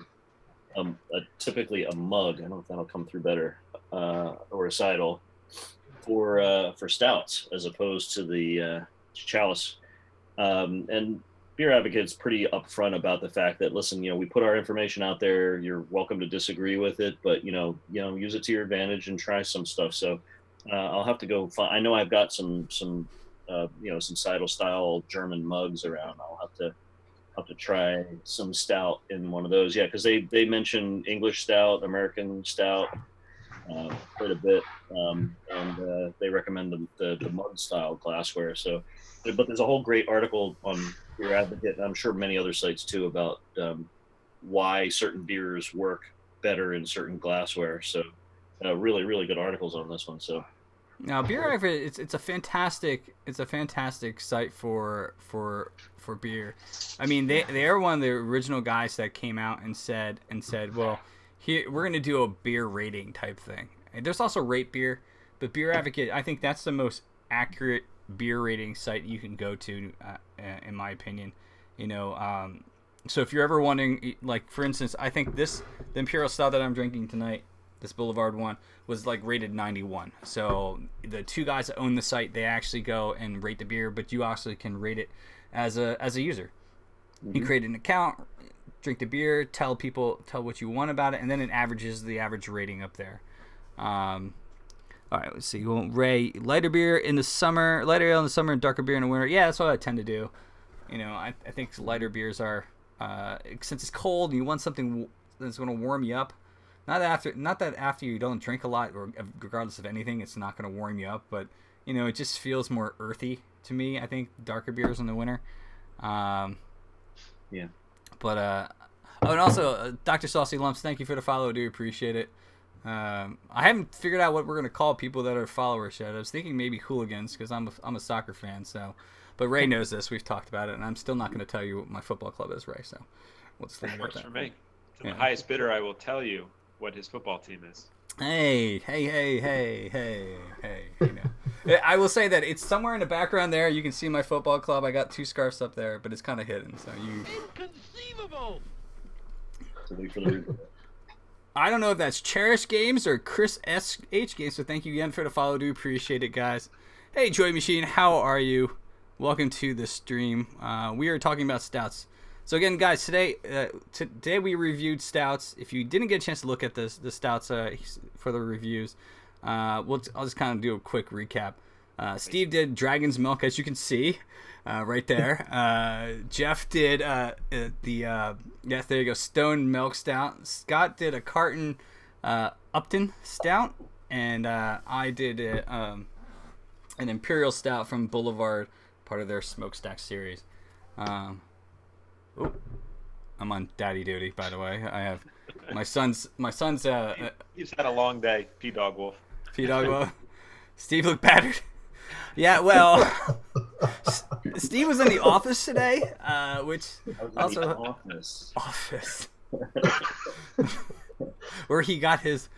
typically a mug. I don't know if that'll come through better, or a sidle for stouts as opposed to the chalice. And Beer Advocate's pretty upfront about the fact that, listen, we put our information out there. You're welcome to disagree with it, but use it to your advantage and try some stuff. So I'll have to go find. I know I've got some some Seidel style German mugs around. I'll have to try some stout in one of those. Yeah, because they mention English stout, American stout, quite a bit, and they recommend the mug style glassware. So, but there's a whole great article on Beer Advocate, and I'm sure many other sites too, about why certain beers work better in certain glassware. So, really, really good articles on this one. So. Now, Beer Advocate, it's a fantastic site for beer. I mean, they are one of the original guys that came out and said, well, here we're gonna do a beer rating type thing. And there's also Rate Beer, but Beer Advocate, I think that's the most accurate beer rating site you can go to, in my opinion. So if you're ever wondering, like for instance, I think the Imperial Stout that I'm drinking tonight, this Boulevard one, was like rated 91. So the two guys that own the site, they actually go and rate the beer, but you also can rate it as a user. Mm-hmm. You create an account, drink the beer, tell what you want about it, and then it averages the average rating up there. All right, let's see. Well, Ray, lighter beer in the summer, lighter ale in the summer, and darker beer in the winter. Yeah, that's what I tend to do. I think lighter beers are, since it's cold and you want something that's going to warm you up. Not that after you don't drink a lot, or regardless of anything, it's not going to warm you up. But it just feels more earthy to me. I think darker beers in the winter. Yeah. But and also Dr. Saucy Lumps, thank you for the follow. I do appreciate it. I haven't figured out what we're going to call people that are followers yet. I was thinking maybe hooligans because I'm a soccer fan. So, but Ray knows this. We've talked about it, and I'm still not going to tell you what my football club is, Ray. So, we'll just think about that. Works for me. To the highest bidder, I will tell you what his football team is. Hey. I will say that it's somewhere in the background there. You can see my football club. I got 2 scarves up there, but it's kind of hidden. So Inconceivable! I don't know if that's Cherish Games or Chris SH Games, so thank you again for the follow. Do appreciate it, guys. Hey, Joy Machine, how are you? Welcome to the stream. We are talking about stouts. So again, guys, today we reviewed stouts. If you didn't get a chance to look at the stouts for the reviews, I'll just kind of do a quick recap. Steve did Dragon's Milk, as you can see, right there. Jeff did there you go, Stone Milk Stout. Scott did a Carton Upton Stout, and I did an Imperial Stout from Boulevard, part of their Smokestack series. I'm on daddy duty, by the way. I have my son's He's had a long day, P-Dog Wolf. P-Dog Wolf. Steve looked battered. Yeah, well, Steve was in the office today, which also office where he got his.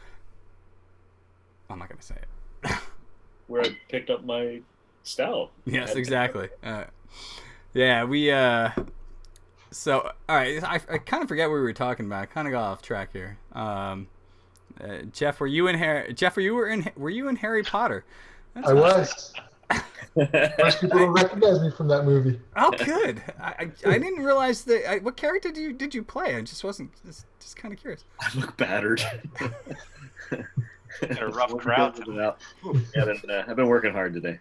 I'm not gonna say it. Where I picked up my stout. Yes, exactly. Yeah, we. So, all right, I kind of forget what we were talking about. I kind of got off track here. Jeff, were you in Harry Potter? I was. Most people don't recognize me from that movie. Oh, good. I didn't realize that. What character did you play? I just wasn't just kind of curious. I look battered. Got a rough crowd. Yeah, I've been working hard today.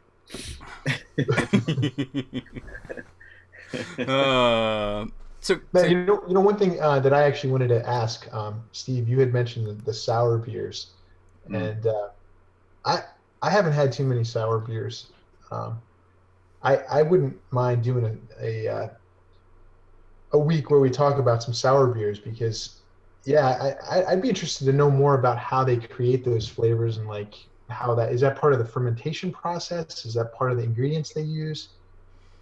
So Man, you know one thing that I actually wanted to ask, Steve, you had mentioned the sour beers, and I haven't had too many sour beers. I wouldn't mind doing a week where we talk about some sour beers, because Yeah, I'd be interested to know more about how they create those flavors and like how that is that part of the fermentation process? Is that part of the ingredients they use?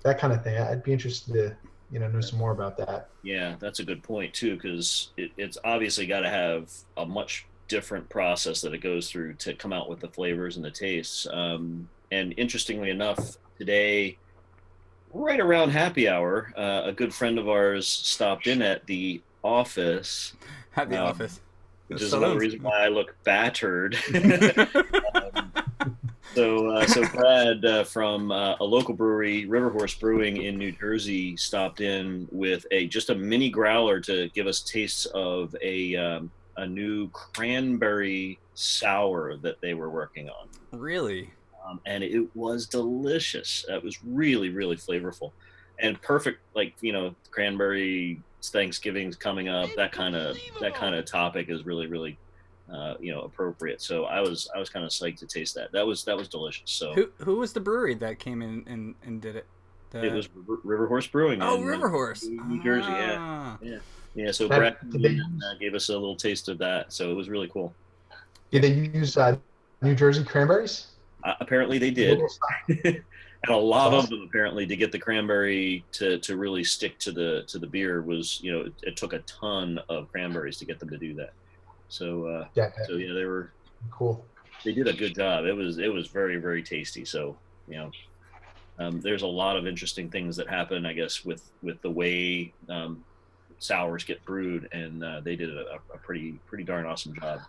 That kind of thing. I'd be interested to know some more about that. Yeah, that's a good point too, because it's obviously got to have a much different process that it goes through to come out with the flavors and the tastes. And interestingly enough, today, right around happy hour, a good friend of ours stopped in at the office, At the office. which is another reason why I look battered. So Brad from a local brewery, River Horse Brewing in New Jersey, stopped in with just a mini growler to give us tastes of a new cranberry sour that they were working on. Really? And it was delicious. It was really, really flavorful and perfect. Like, cranberry Thanksgiving's coming up. That kind of topic is really, really appropriate. So I was kind of psyched to taste that. That was delicious. So who was the brewery that came in and did it? It was River Horse Brewing. Oh, River Horse, New Jersey. Yeah. So Brad gave us a little taste of that. So it was really cool. Did they use New Jersey cranberries? Apparently they did. And a lot of them apparently, to get the cranberry to really stick to the beer was, it took a ton of cranberries to get them to do that. So they were cool. They did a good job. It was very, very tasty. So there's a lot of interesting things that happen, I guess, with the way sours get brewed, and they did a pretty darn awesome job.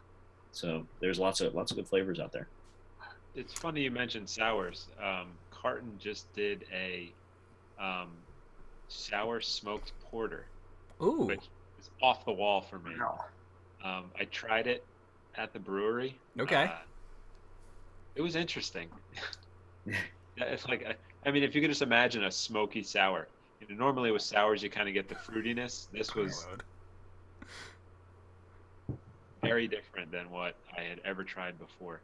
So there's lots of good flavors out there. It's funny you mentioned sours. Carton just did a sour smoked porter, which is off the wall for me. Wow. I tried it at the brewery. Okay. It was interesting. It's like, if you could just imagine a smoky sour. Normally with sours you kind of get the fruitiness. This was very different than what I had ever tried before.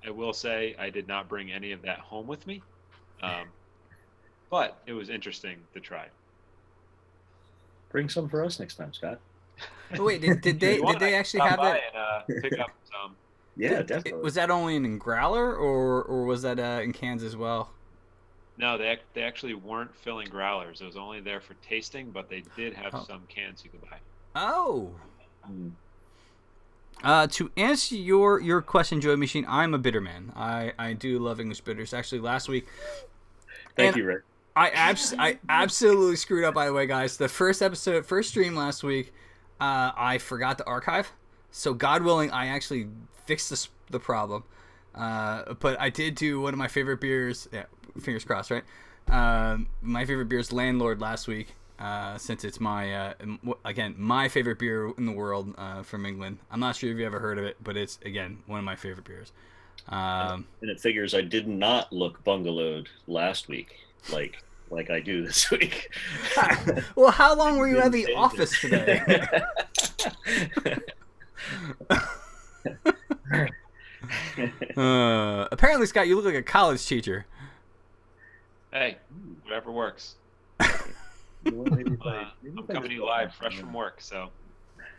I will say I did not bring any of that home with me, but it was interesting to try. Bring some for us next time, Scott. Oh, wait, did they actually have that? And, pick up some. Yeah, definitely. Was that only in growler, or was that in cans as well? No, they actually weren't filling growlers. It was only there for tasting, but they did have some cans you could buy. Oh. To answer your question, Joy Machine, I'm a bitter man. I do love English bitters. Actually, last week. Thank you, Rick. I absolutely screwed up, by the way, guys. The first stream last week, I forgot to archive. So God willing, I actually fixed the problem. But I did do one of my favorite beers. Yeah, fingers crossed, right? My favorite beer is Landlord last week. Since it's my favorite beer in the world from England. I'm not sure if you ever heard of it, but it's, again, one of my favorite beers. And it figures I did not look bungalowed last week like I do this week. Well, how long were you at the office today? Apparently, Scott, you look like a college teacher. Hey, whatever works. I'm coming to you live, fresh from work. So,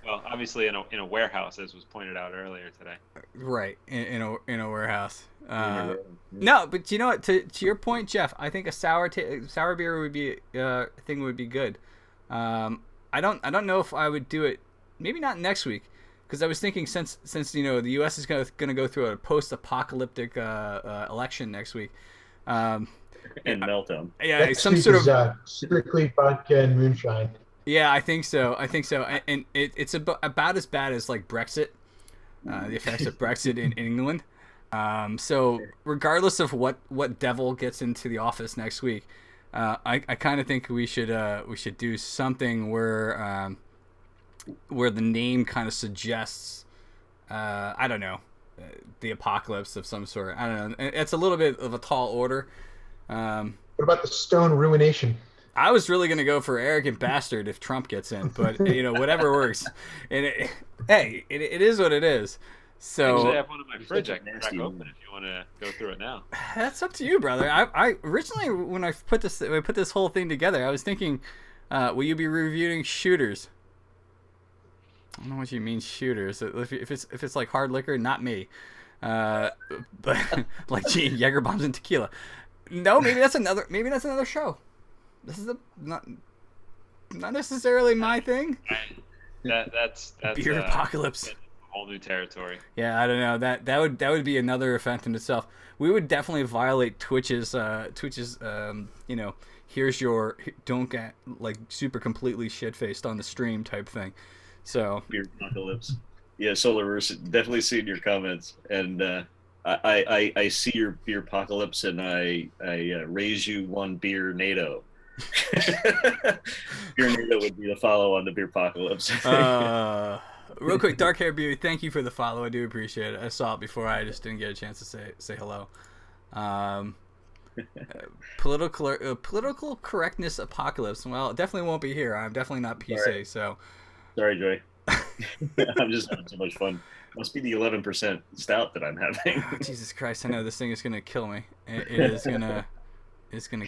well, obviously in a warehouse, as was pointed out earlier today. Right, in a warehouse. No, but you know what? To your point, Jeff, I think a sour beer would be would be good. I don't know if I would do it. Maybe not next week, because I was thinking since the U.S. is going to go through a post-apocalyptic election next week. And meltdown. Yeah, next some week sort is, of strictly vodka and moonshine. Yeah, I think so. And it's about as bad as like Brexit, the effects of Brexit in England. So regardless of what devil gets into the office next week, I kind of think we should do something where the name kind of suggests I don't know, the apocalypse of some sort. I don't know. It's a little bit of a tall order. What about the Stone Ruination? I was really going to go for Arrogant Bastard if Trump gets in, but whatever works. And it is what it is. So actually, I have one in my fridge I can crack open if you want to go through it now. That's up to you, brother. I originally, when I put this whole thing together, I was thinking, will you be reviewing shooters? I don't know what you mean shooters. If it's like hard liquor, not me. But like Jaeger bombs and tequila. No, maybe that's another show. This is not necessarily my thing. That's beer apocalypse. Whole new territory. Yeah, I don't know. That would be another event in itself. We would definitely violate Twitch's here's your don't get like super completely shit faced on the stream type thing. So beer apocalypse. Yeah, Solarverse, definitely seen your comments, and I see your beer apocalypse, and I raise you one beer NATO. Beer NATO would be the follow on the beer apocalypse. Real quick, Dark Hair Beauty, thank you for the follow. I do appreciate it. I saw it before. I just didn't get a chance to say hello. Political correctness apocalypse. Well, it definitely won't be here. I'm definitely not PC. Sorry. So sorry, Joy. I'm just having so much fun. Must be the 11% stout that I'm having. Oh, Jesus Christ! I know this thing is gonna kill me. It is gonna. It's gonna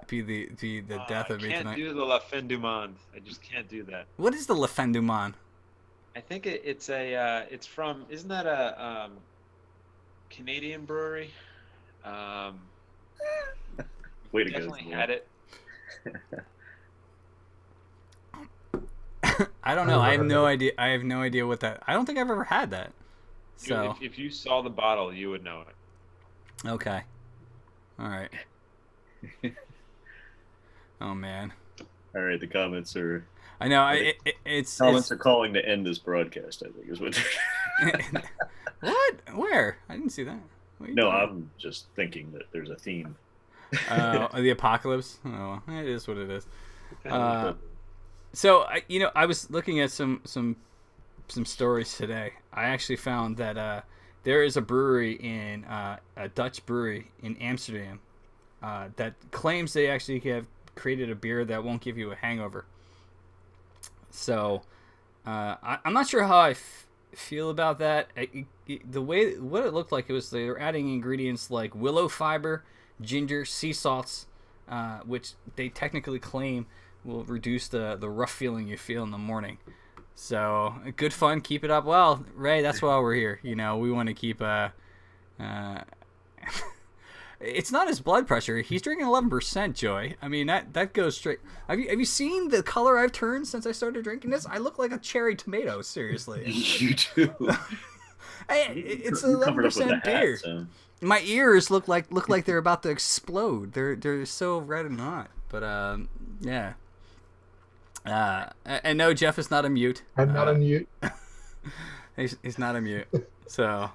be the death of me tonight. I can't do the La Fin du Monde. I just can't do that. What is the La Fin du Monde? I think it's from, isn't that a Canadian brewery? Way to definitely go. had it. I don't know. I have no idea. I have no idea what that. I don't think I've ever had that. So If you saw the bottle, you would know it. Okay. All right. Oh man. All right, the comments are. I know. It's are calling to end this broadcast. I think is what. What? Where? I didn't see that. No, I'm just thinking that there's a theme. The apocalypse. Oh, it is what it is. So I was looking at some stories today. I actually found that there is a brewery in a Dutch brewery in Amsterdam that claims they actually have created a beer that won't give you a hangover. So I'm not sure how I feel about that. The way what it looked like, it was they were adding ingredients like willow fiber, ginger, sea salts, which they technically claim will reduce the rough feeling you feel in the morning. So good fun, keep it up. Well, Ray, that's why we're here. We want to keep it's not his blood pressure. He's drinking 11%, Joy. I mean, that goes straight. Have you seen the color I've turned since I started drinking this? I look like a cherry tomato, seriously. You do. It's 11% beer. So. My ears look like they're about to explode. They're so red and hot. But yeah. And no, Jeff is not a mute. I'm not a mute. He's not a mute. So.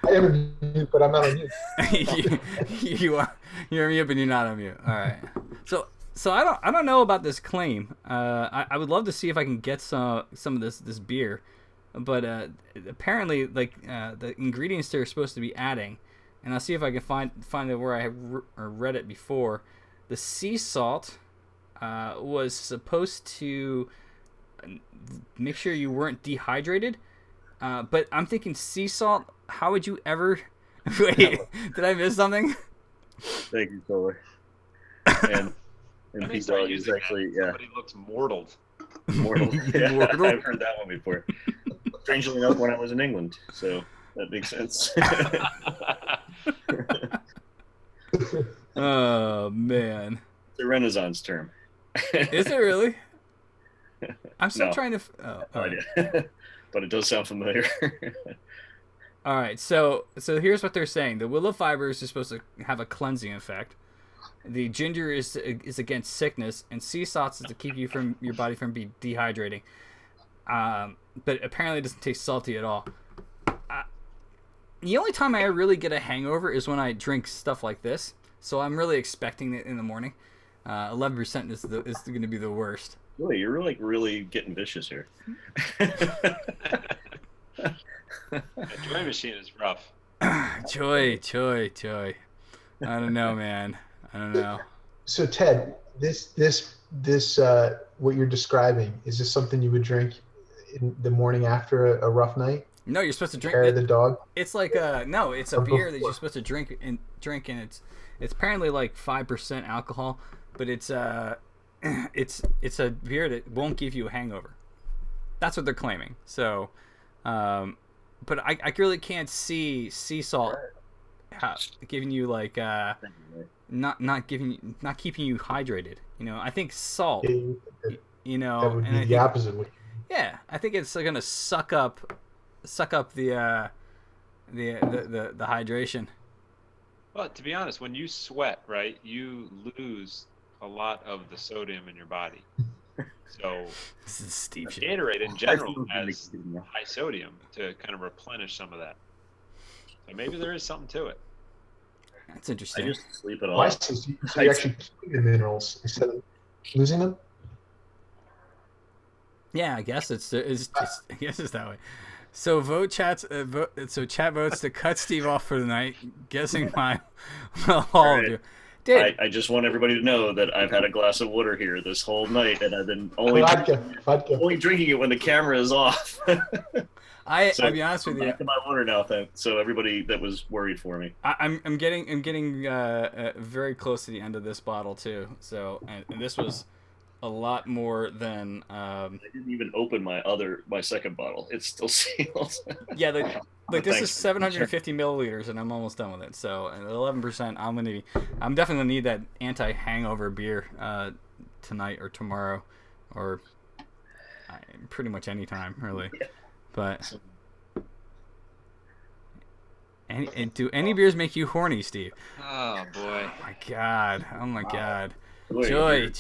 I am a mute, but I'm not a mute. You're a mute, but you're not a mute. All right. So I don't know about this claim. I would love to see if I can get some of this beer, but apparently the ingredients they're supposed to be adding, and I'll see if I can find it where I have read it before. The sea salt was supposed to make sure you weren't dehydrated, but I'm thinking sea salt. How would you ever? Wait, did I miss something? Thank you, Solar. And Pete Dog is actually Somebody looks mortaled. Mortal. Yeah, I've heard that one before. Strangely enough, when I was in England, so that makes sense. Oh man, it's a Renaissance term. Is it really? I'm still trying to. No idea. But it does sound familiar. All right, so here's what they're saying: the willow fibers are supposed to have a cleansing effect. The ginger is against sickness, and sea salts is to keep your body from dehydrating. But apparently, it doesn't taste salty at all. The only time I really get a hangover is when I drink stuff like this. So I'm really expecting it in the morning. 11% is going to be the worst. Really, you're really getting vicious here. The Joy machine is rough. Joy. I don't know, man. I don't know. So Ted, this what you're describing, is this something you would drink in the morning after a rough night? No, you're supposed to drink it. The dog. It's like it's a beer that you're supposed to drink, and it's apparently like 5% alcohol, but it's a beer that won't give you a hangover. That's what they're claiming. So, but I really can't see sea salt giving you like not keeping you hydrated. You know, I think salt. You know, that would be the opposite. Yeah, I think it's gonna suck up the hydration. Well, to be honest, when you sweat, right, you lose a lot of the sodium in your body. So This is Steve shit. Gatorade in general has high sodium to kind of replenish some of that. So maybe there is something to it. That's interesting. I just sleep it Why? off. So you're actually keeping the minerals instead of losing them? Yeah, I guess it's that way. So chat votes to cut Steve off for the night. Guessing my all of you. Dude, I just want everybody to know that I've had a glass of water here this whole night, and I've been only drinking it when the camera is off. I'll be honest with you. Back to my water now, so everybody that was worried for me. I'm getting very close to the end of this bottle too. So and this was a lot more than. I didn't even open my second bottle. It's still sealed. Yeah, like this is 750 milliliters, and I'm almost done with it. So at 11%, I'm definitely gonna need that anti-hangover beer tonight or tomorrow, or pretty much any time really. Yeah. But and do any beers make you horny, Steve? Oh boy! Oh my god! Joy!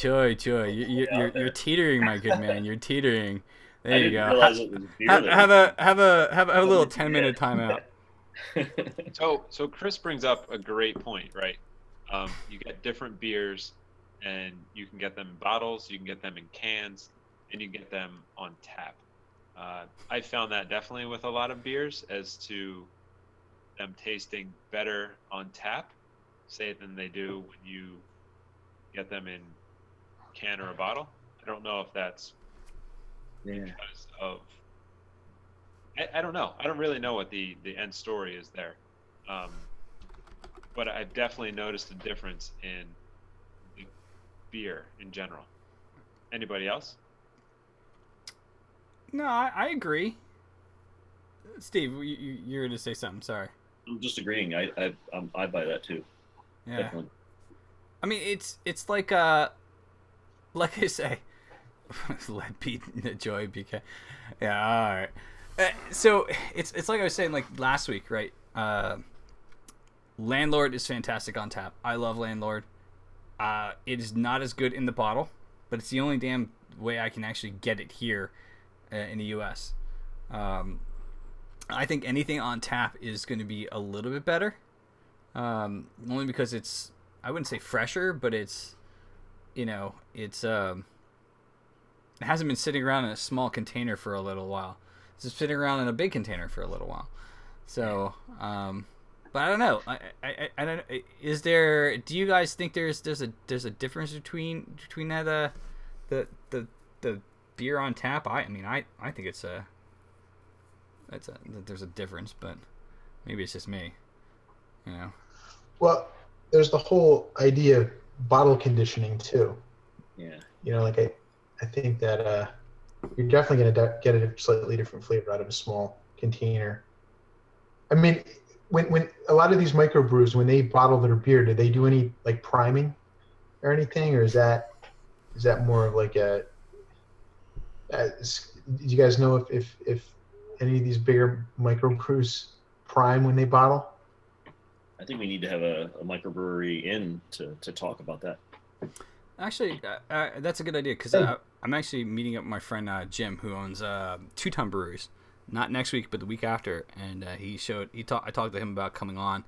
You're teetering, my good man. You're teetering. There you go. Have a little 10-minute timeout. So Chris brings up a great point, right? You get different beers, and you can get them in bottles, you can get them in cans, and you can get them on tap. I found that definitely with a lot of beers as to them tasting better on tap, say, than they do when you get them in can or a bottle. I don't know if that's because of I don't know. I don't really know what the end story is there. But I've definitely noticed a difference in the beer in general. Anybody else? No, I agree. Steve, you're going to say something. Sorry. I'm just agreeing. I buy that too. Yeah. Definitely. I mean, it's like I say, let be joy BK. Yeah, all right. So it's like I was saying like last week, right? Landlord is fantastic on tap. I love Landlord. It is not as good in the bottle, but it's the only damn way I can actually get it here in the U.S. I think anything on tap is going to be a little bit better, only because it's, I wouldn't say fresher, but it's, it hasn't been sitting around in a small container for a little while. It's just sitting around in a big container for a little while. So, but I don't know. I don't. Is there? Do you guys think there's a difference between that the beer on tap? I mean, I think there's a difference, but maybe it's just me. You know. Well, there's the whole idea of bottle conditioning too. Yeah. Like I think that you're definitely going to get a slightly different flavor out of a small container. I mean, when a lot of these microbrews, when they bottle their beer, do they do any like priming or anything, or is that more of like a? Do you guys know if any of these bigger microbrews prime when they bottle? I think we need to have a microbrewery in to talk about that. Actually, that's a good idea because I'm actually meeting up with my friend Jim, who owns 2 Ton Breweries. Not next week, but the week after, and I talked to him about coming on,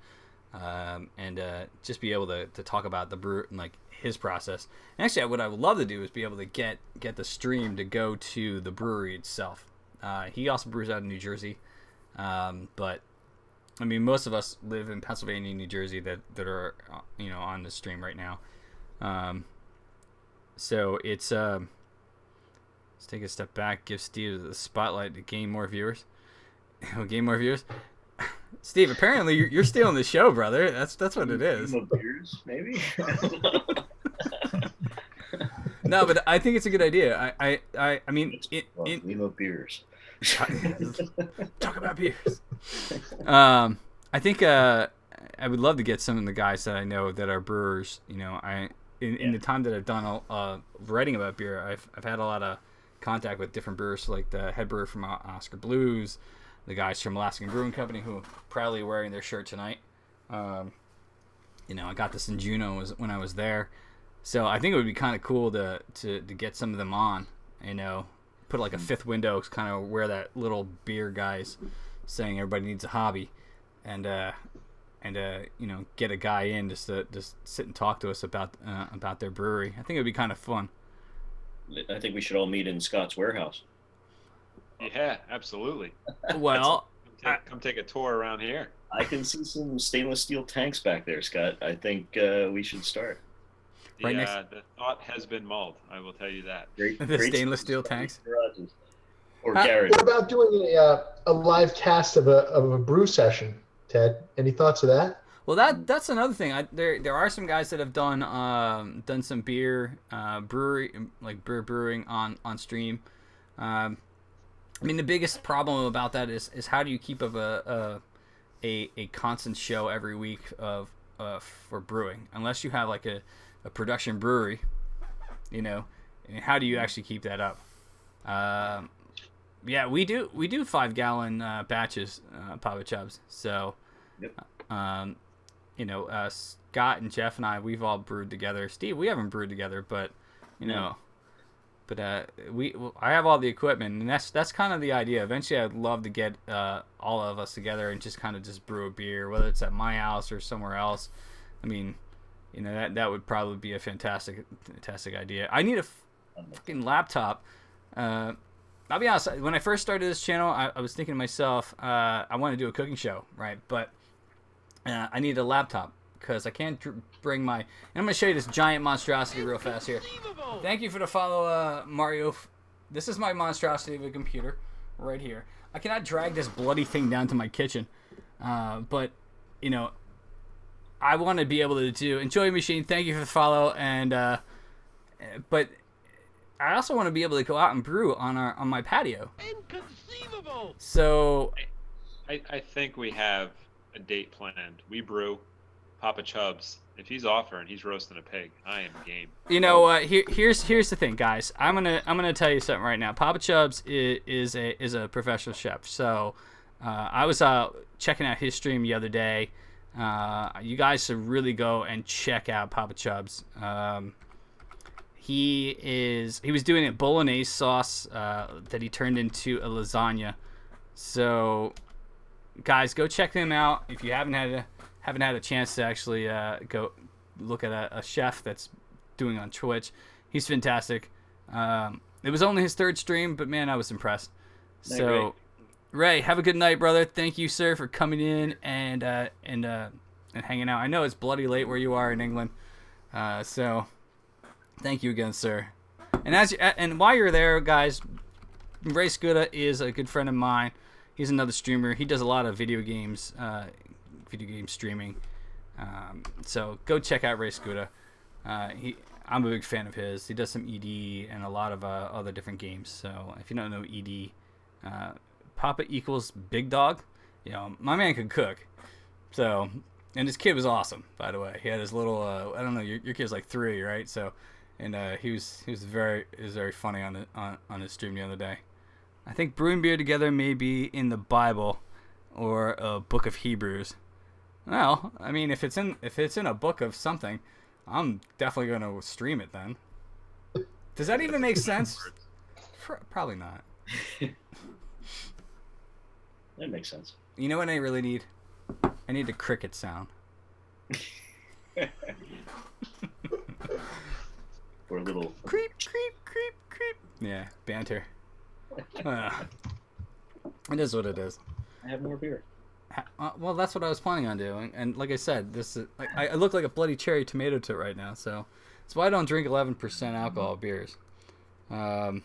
and just be able to talk about the brew and like his process. And actually, what I would love to do is be able to get the stream to go to the brewery itself. He also brews out of New Jersey, but I mean, most of us live in Pennsylvania and New Jersey that are on the stream right now. So it's let's take a step back, give Steve the spotlight to gain more viewers. Steve, apparently you're stealing the show, brother. That's what it is. Beers, maybe. No, but I think it's a good idea. I mean, We love beers. talk about beers. I think I would love to get some of the guys that I know that are brewers. You know, in the time that I've done writing about beer, I've had a lot of contact with different brewers, like the head brewer from Oscar Blues, the guys from Alaskan Brewing Company who are proudly wearing their shirt tonight. You know, I got this in Juneau when I was there, so I think it would be kind of cool to get some of them on. You know, put like a fifth window, kind of where that little beer guy's saying everybody needs a hobby, and you know, get a guy in just to sit and talk to us about their brewery. I think it would be kind of fun. I think we should all meet in Scott's warehouse. Yeah, absolutely. Well, Come take a tour around here. I can see some stainless steel tanks back there, Scott. I think we should start. The thought has been mulled. I will tell you that. The stainless steel tanks. Or garage. What about doing a live cast of a brew session, Ted? Any thoughts of that? Well, that's another thing. There are some guys that have done some beer brewing on stream. I mean, the biggest problem about that is how do you keep up a constant show every week for brewing, unless you have like a production brewery, you know, and how do you actually keep that up? Yeah, we do 5-gallon batches, Papa Chubbs. So, yep. You know, Scott and Jeff and I, we've all brewed together. Steve, we haven't brewed together, but you know, but I have all the equipment, and that's kind of the idea. Eventually, I'd love to get all of us together and just kind of just brew a beer, whether it's at my house or somewhere else. I mean, you know, that would probably be a fantastic idea. I need a fucking laptop. I'll be honest. When I first started this channel, I was thinking to myself, I want to do a cooking show, right? But I need a laptop because I can't bring my. And I'm going to show you this giant monstrosity real fast here. Thank you for the follow, Mario. This is my monstrosity of a computer right here. I cannot drag this bloody thing down to my kitchen, but you know, I want to be able to do. Enjoy Machine. Thank you for the follow, and but I also want to be able to go out and brew on my patio. Inconceivable. So, I think we have a date planned. We brew Papa Chubbs. If he's offering, he's roasting a pig. I am game. You know, here's the thing, guys. I'm gonna tell you something right now. Papa Chubbs is a professional chef. So, I was checking out his stream the other day. You guys should really go and check out Papa Chubbs. He was doing a bolognese sauce that he turned into a lasagna. So, guys, go check him out if you haven't had a chance to actually go look at a chef that's doing on Twitch. He's fantastic. It was only his third stream, but man, I was impressed. So, Ray, have a good night, brother. Thank you, sir, for coming in and hanging out. I know it's bloody late where you are in England, so thank you again, sir. And while you're there, guys, Ray Scuda is a good friend of mine. He's another streamer. He does a lot of video game streaming. So go check out Ray Scuda. I'm a big fan of his. He does some ED and a lot of other different games. So if you don't know ED, Papa equals Big Dog. You know, my man could cook. So, and his kid was awesome, by the way. He had his little, I don't know, your kid's like 3, right? So, and he was very funny on his stream the other day. I think brewing beer together may be in the Bible or a book of Hebrews. Well, I mean, if it's in a book of something, I'm definitely going to stream it then. Does that even make sense? Probably not. That makes sense. You know what I really need? I need a cricket sound. For a little creep. Yeah, banter. It is what it is. I have more beer. Well, that's what I was planning on doing, and like I said, this is I look like a bloody cherry tomato to it right now, so that's why I don't drink 11% alcohol beers. Whoa,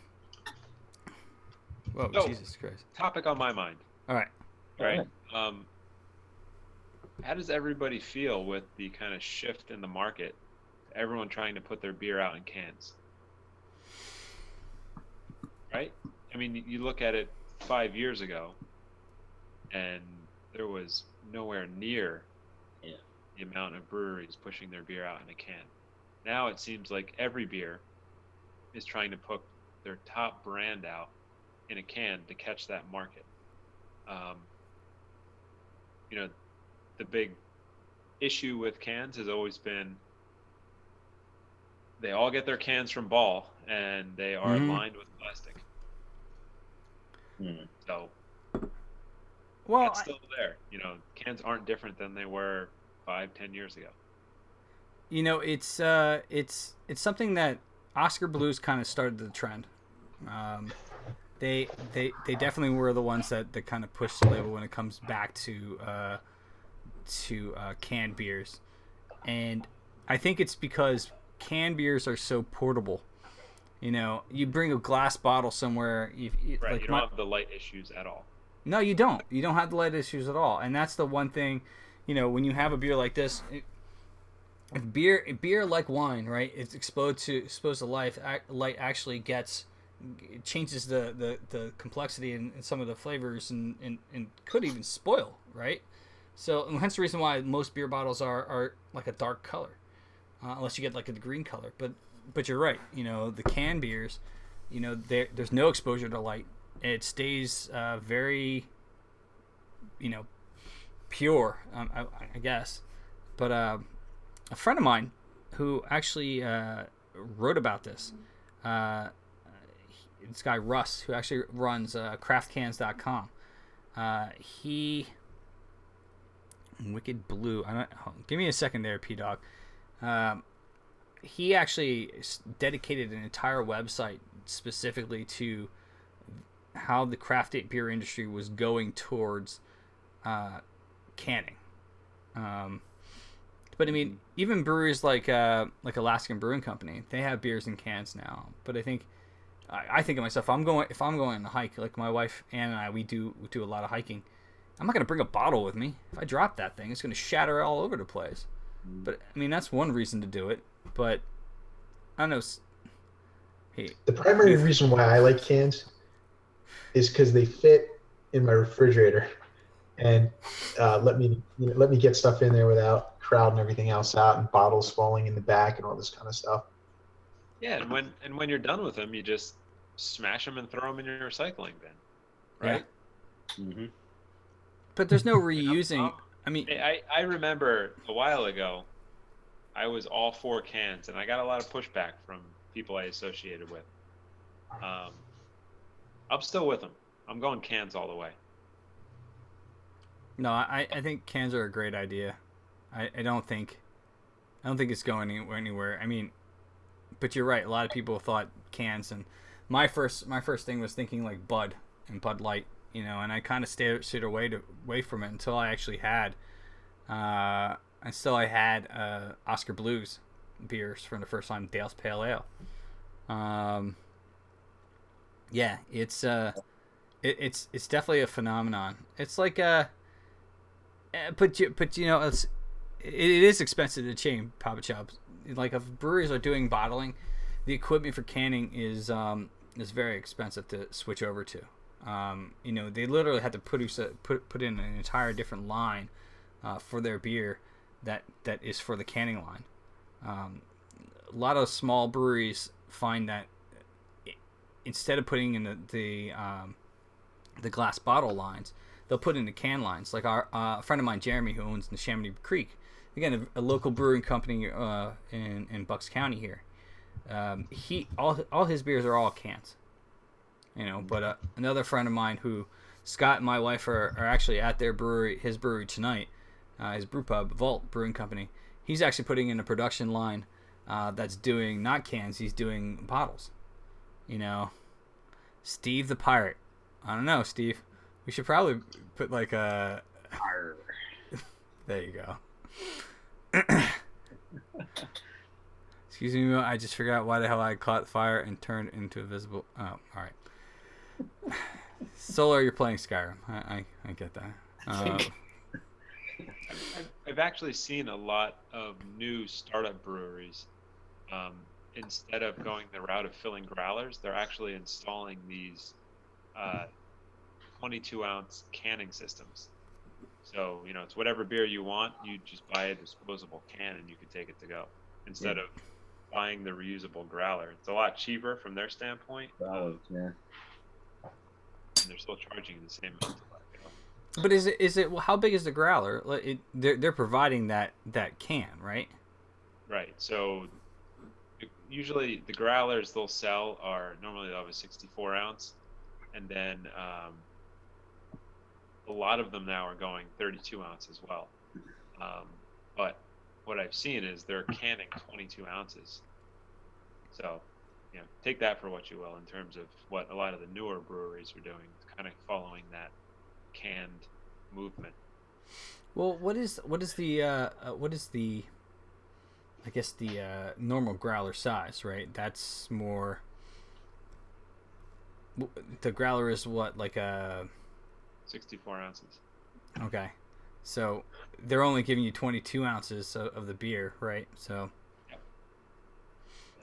Jesus Christ! Topic on my mind. All right. How does everybody feel with the kind of shift in the market? Everyone trying to put their beer out in cans. right? I mean, you look at it 5 years ago, and there was nowhere near Yeah. the amount of breweries pushing their beer out in a can. Now it seems like every beer is trying to put their top brand out in a can to catch that market. Um, you know, the big issue with cans has always been they all get their cans from Ball, and they are lined with plastic. Mm. So Well, that's still there. Cans aren't different than they were 5-10 years ago. it's something that Oscar Blues kind of started the trend. They definitely were the ones that kind of pushed the label when it comes back to canned beers, and I think it's because canned beers are so portable. You bring a glass bottle somewhere. Right. Like you don't have the light issues at all. No, you don't. You don't have the light issues at all, and that's the one thing. When you have a beer like this, if beer like wine, right? It's exposed to light actually changes the complexity and some of the flavors and could even spoil, right? So hence the reason why most beer bottles are like a dark color, unless you get like a green color. But you're right. The canned beers, there's no exposure to light. It stays very, pure, I guess. But a friend of mine who actually wrote about this, this guy Russ, who actually runs craftcans.com, he Wicked Blue. Give me a second there, P-Dog. He actually dedicated an entire website specifically to how the craft beer industry was going towards canning. But I mean, even breweries like Alaskan Brewing Company, they have beers in cans now. But I think of myself, if I'm going on a hike, like my wife Ann and I, we do a lot of hiking. I'm not going to bring a bottle with me. If I drop that thing, it's going to shatter all over the place. But I mean, that's one reason to do it. But I don't know. Hey, the primary reason why I like cans is because they fit in my refrigerator and let me get stuff in there without crowding everything else out and bottles falling in the back and all this kind of stuff. Yeah, and when you're done with them, you just smash them and throw them in your recycling bin, right? Yeah. Mm-hmm. But there's no reusing. I mean, I remember a while ago, I was all for cans, and I got a lot of pushback from people I associated with. I'm still with them. I'm going cans all the way. No, I think cans are a great idea. I don't think it's going anywhere. I mean, but you're right. A lot of people thought cans, and my first thing was thinking like Bud and Bud Light, and I kind of stayed away from it until I actually had, Oscar Blues beers for the first time, Dale's Pale Ale. Yeah, it's definitely a phenomenon. It's like but it is expensive to chain pop shops. Like if breweries are doing bottling, the equipment for canning is very expensive to switch over to. They literally had to put in an entire different line for their beer that is for the canning line. A lot of small breweries find that instead of putting in the glass bottle lines, they'll put in the can lines. Like a friend of mine, Jeremy, who owns the Chamonix Creek, again a local brewing company in Bucks County here. All his beers are all cans. But another friend of mine who Scott and my wife are actually at his brewery tonight, his brew pub, Vault Brewing Company. He's actually putting in a production line that's doing not cans, he's doing bottles. Steve the Pirate. I don't know, Steve. We should probably put like a. There you go. Excuse me, I just figured out why the hell I caught fire and turned into invisible. Oh, all right. Solar, you're playing Skyrim. I get that. I've actually seen a lot of new startup breweries instead of going the route of filling growlers, they're actually installing these 22-ounce canning systems. So, it's whatever beer you want, you just buy a disposable can and you can take it to go instead of buying the reusable growler. It's a lot cheaper from their standpoint. Oh, yeah. And they're still charging you the same amount of money. But is it how big is the growler? They're providing that can, right? Right. So usually the growlers they'll sell are normally they'll have a 64 ounce, and then a lot of them now are going 32 ounce as well. But what I've seen is they're canning 22 ounces. So, take that for what you will in terms of what a lot of the newer breweries are doing, kind of following that canned movement. Well, what is the I guess the normal growler size, right? That's more. The growler is what, like a 64 ounces. Okay, so they're only giving you 22 ounces of the beer, right? So Yep.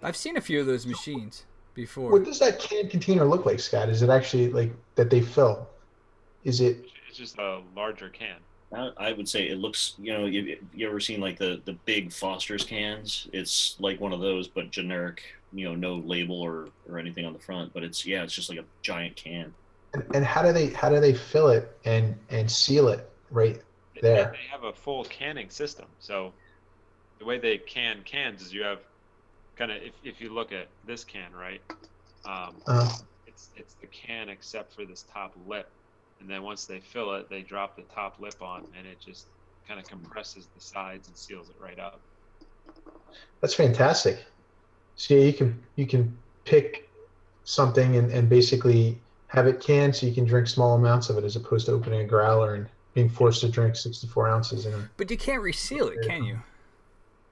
I've seen a few of those machines before. What does that can container look like, Scott? Is it actually like that they fill? Is it? It's just a larger can. I would say it looks, you ever seen like the big Foster's cans? It's like one of those, but generic, no label or anything on the front, but it's just like a giant can. And how do they fill it and seal it right there? They have a full canning system. So the way they can cans is you have kind of, if you look at this can, right? It's the can except for this top lip. And then once they fill it, they drop the top lip on, and it just kind of compresses the sides and seals it right up. That's fantastic. So you can pick something and basically have it canned so you can drink small amounts of it as opposed to opening a growler and being forced to drink 64 ounces in a. But you can't reseal it, can you?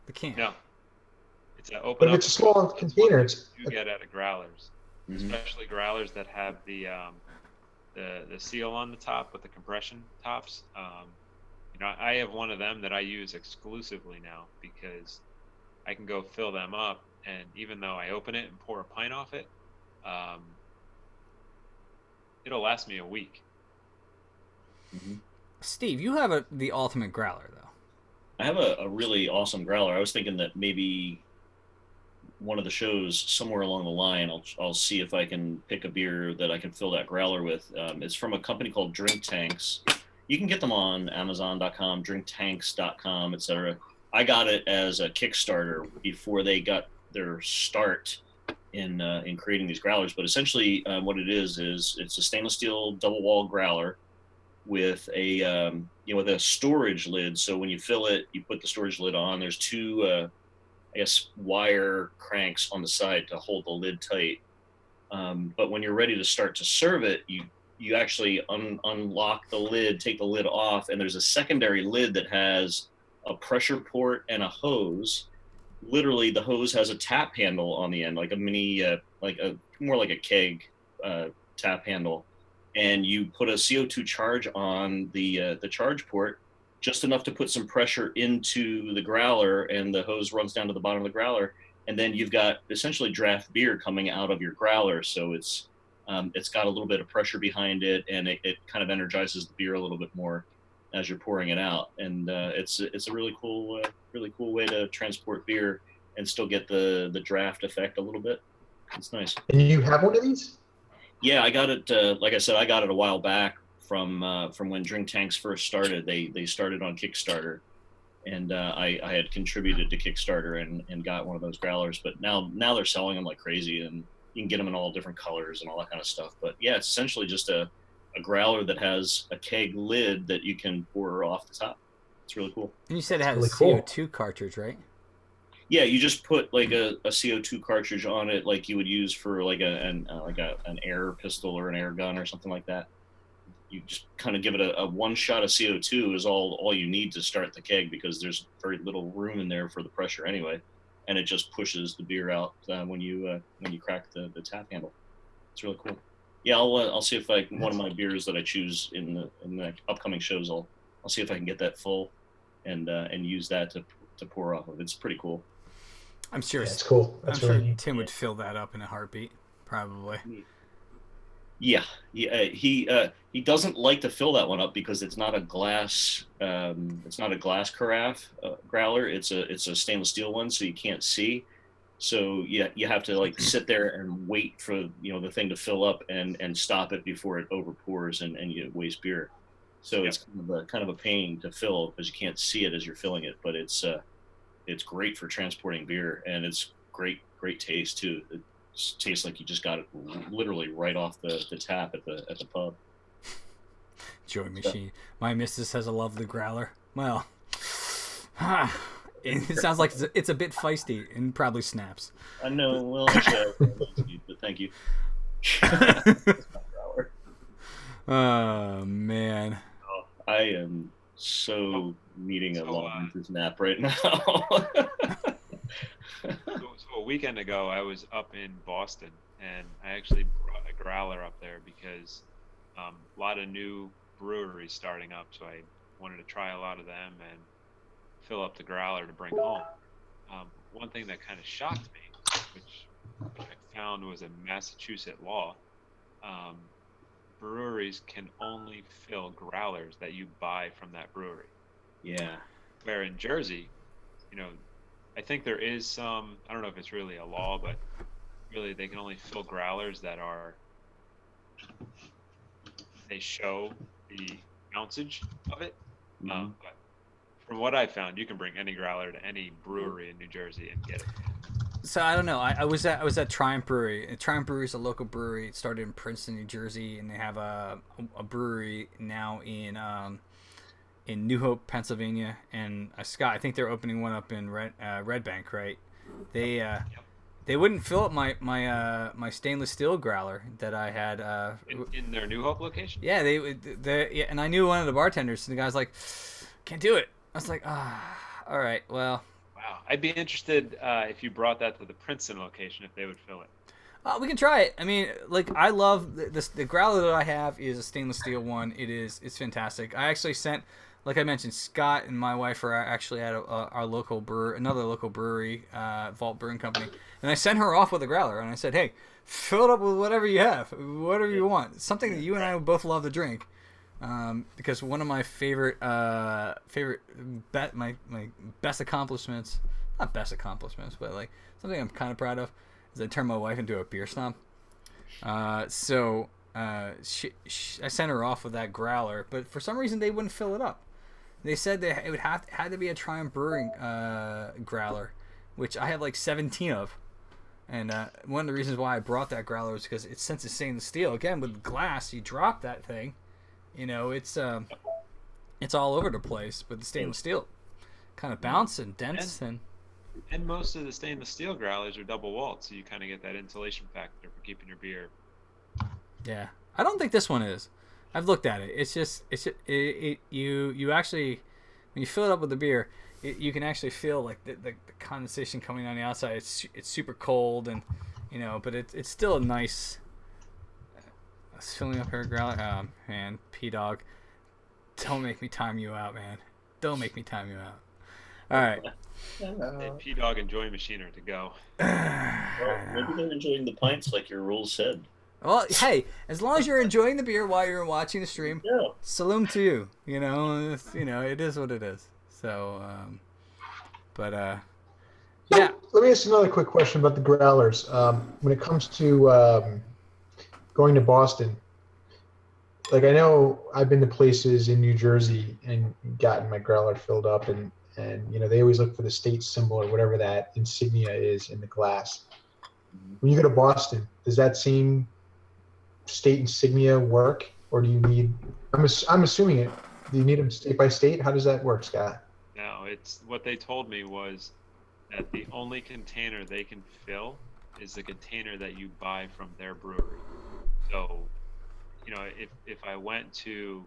The can. No. It's an open. But if it's a small container, it's. You get out of growlers, especially growlers that have the seal on the top with the compression tops. I have one of them that I use exclusively now because I can go fill them up, and even though I open it and pour a pint off it, it'll last me a week. Steve, you have the ultimate growler though. I have a really awesome growler. I was thinking that maybe one of the shows somewhere along the line, I'll see if I can pick a beer that I can fill that growler with. It's from a company called Drink Tanks. You can get them on Amazon.com, drinktanks.com, etc. I got it as a Kickstarter before they got their start in creating these growlers. But essentially, what it is it's a stainless steel double wall growler with a with a storage lid. So when you fill it, you put the storage lid on. There's two wire cranks on the side to hold the lid tight. But when you're ready to start to serve it, you actually unlock the lid, take the lid off, and there's a secondary lid that has a pressure port and a hose. Literally, the hose has a tap handle on the end, like a mini, more like a keg tap handle. And you put a CO2 charge on the charge port, just enough to put some pressure into the growler, and the hose runs down to the bottom of the growler, and then you've got essentially draft beer coming out of your growler. So it's got a little bit of pressure behind it, and it kind of energizes the beer a little bit more as you're pouring it out. And it's a really cool way to transport beer and still get the draft effect a little bit. It's nice. And you have one of these? Yeah, I got it. Like I said, I got it a while back from when Drink Tanks first started. They started on Kickstarter, and I had contributed to Kickstarter and got one of those growlers. But now they're selling them like crazy, and you can get them in all different colors and all that kind of stuff. But yeah, it's essentially just a growler that has a keg lid that you can pour off the top. It's really cool. And you said it has really a cool. CO2 cartridge, right? Yeah, you just put like a CO2 cartridge on it, like you would use for like an air pistol or an air gun or something like that. You just kind of give it a one shot of CO2 is all you need to start the keg, because there's very little room in there for the pressure anyway, and it just pushes the beer out when you crack the tap handle. It's really cool. Yeah, I'll see if one of my beers that I choose in the upcoming shows, I'll see if I can get that full and use that to pour off of. It's pretty cool. I'm sure. Yeah, it's cool. That's I'm really sure neat. Tim would fill that up in a heartbeat, probably. Yeah, he doesn't like to fill that one up because it's not a glass carafe growler. It's a stainless steel one, so you can't see. So you have to like sit there and wait for the thing to fill up and stop it before it overpours and you waste beer. So Yep. it's kind of a pain to fill because you can't see it as you're filling it. But it's great for transporting beer, and it's great taste too. It tastes like you just got it literally right off the tap at the pub. Joy machine. My missus has a lovely growler. Well, it sounds like it's a bit feisty and probably snaps. I know. Well, but thank you. Oh man. Oh, I am so needing a long nap right now. So a weekend ago, I was up in Boston, and I actually brought a growler up there because a lot of new breweries starting up, so I wanted to try a lot of them and fill up the growler to bring home. One thing that kind of shocked me, which I found was a Massachusetts law, breweries can only fill growlers that you buy from that brewery. Yeah. Where in Jersey, I think there is some, I don't know if it's really a law, but really they can only fill growlers that they show the ounceage of it. Mm-hmm. But from what I found, you can bring any growler to any brewery in New Jersey and get it. So I don't know. I was at Triumph Brewery. Triumph Brewery is a local brewery. It started in Princeton, New Jersey, and they have a brewery now in New Hope, Pennsylvania, and Scott, I think they're opening one up in Red Bank, right? They wouldn't fill up my stainless steel growler that I had in their New Hope location. Yeah, yeah, and I knew one of the bartenders, and the guy's like, "Can't do it." I was like, all right, well." Wow, I'd be interested if you brought that to the Princeton location if they would fill it. We can try it. I mean, like, I love the growler that I have is a stainless steel one. It's fantastic. I actually sent, like I mentioned, Scott and my wife are actually at another local brewery, Vault Brewing Company, and I sent her off with a growler, and I said, "Hey, fill it up with whatever you have, whatever you want, something that you and I both love to drink." Because one of my my best accomplishments, not best accomplishments, but like something I'm kind of proud of, is I turned my wife into a beer snob. I sent her off with that growler, but for some reason they wouldn't fill it up. They said it would had to be a Triumph Brewing growler, which I have like 17 of. And one of the reasons why I brought that growler is because since it's stainless steel, again with glass, you drop that thing, it's all over the place. But the stainless steel kind of bounce and dents and most of the stainless steel growlers are double walled, so you kind of get that insulation factor for keeping your beer. Yeah, I don't think this one is. I've looked at it. It's just you actually, when you fill it up with the beer, you can actually feel like the condensation coming on the outside. It's super cold, and but it's still a nice. Filling up her growler. Oh man, P-Dog, don't make me time you out, man. Don't make me time you out. All right. P-Dog and Joy Machine are to go. Well, maybe they're enjoying the pints like your rules said. Well, hey, as long as you're enjoying the beer while you're watching the stream, Yeah. Salute to you. It is what it is. So, yeah. Let me ask another quick question about the growlers. When it comes to going to Boston, like I know I've been to places in New Jersey and gotten my growler filled up, and they always look for the state symbol or whatever that insignia is in the glass. When you go to Boston, does that same state insignia work, or do you need? I'm assuming it. Do you need them state by state? How does that work, Scott? No, it's what they told me was that the only container they can fill is the container that you buy from their brewery. So, if I went to,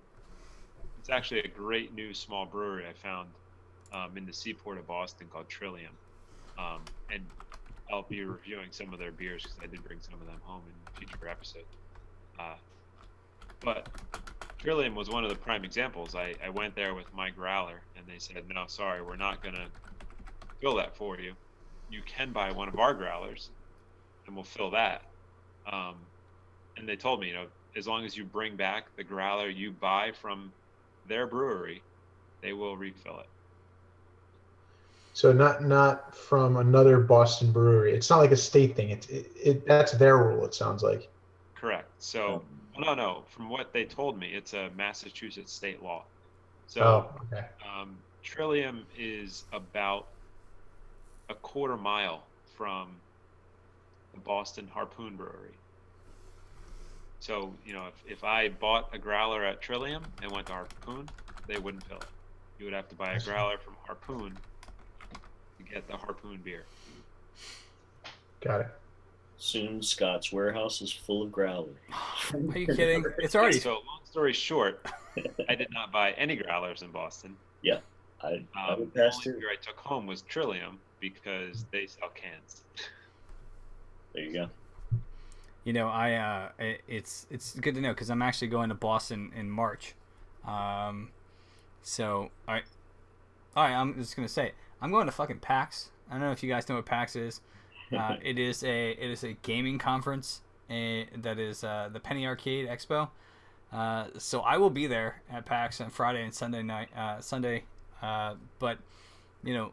it's actually a great new small brewery I found in the seaport of Boston called Trillium, and I'll be reviewing some of their beers because I did bring some of them home in future episodes. But Trillium was one of the prime examples. I went there with my growler, and they said, "No, sorry, we're not gonna fill that for you. you can buy one of our growlers, and we'll fill that. And they told me, you know, as long as you bring back the growler you buy from their brewery, they will refill it. So not from another Boston brewery. It's not like a state thing. That's their rule. It sounds like. Correct. So no. From what they told me, it's a Massachusetts state law. So Oh, okay. Trillium is about a quarter mile from the Boston Harpoon Brewery. So, you know, if I bought a growler at Trillium and went to Harpoon, they wouldn't fill it. You would have to buy a growler from Harpoon to get the Harpoon beer. Got it. Soon Scott's warehouse is full of growlers. Are you kidding? It's already. So, long story short, I did not buy any growlers in Boston. Yeah, I would The pass only too. beer I took home was Trillium because they sell cans. There you go. You know, it's good to know because I'm actually going to Boston in March. So I'm just gonna say I'm going to fucking PAX. I don't know if you guys know what PAX is. It is a gaming conference that is the Penny Arcade Expo. So I will be there at PAX on Friday and Sunday. But you know,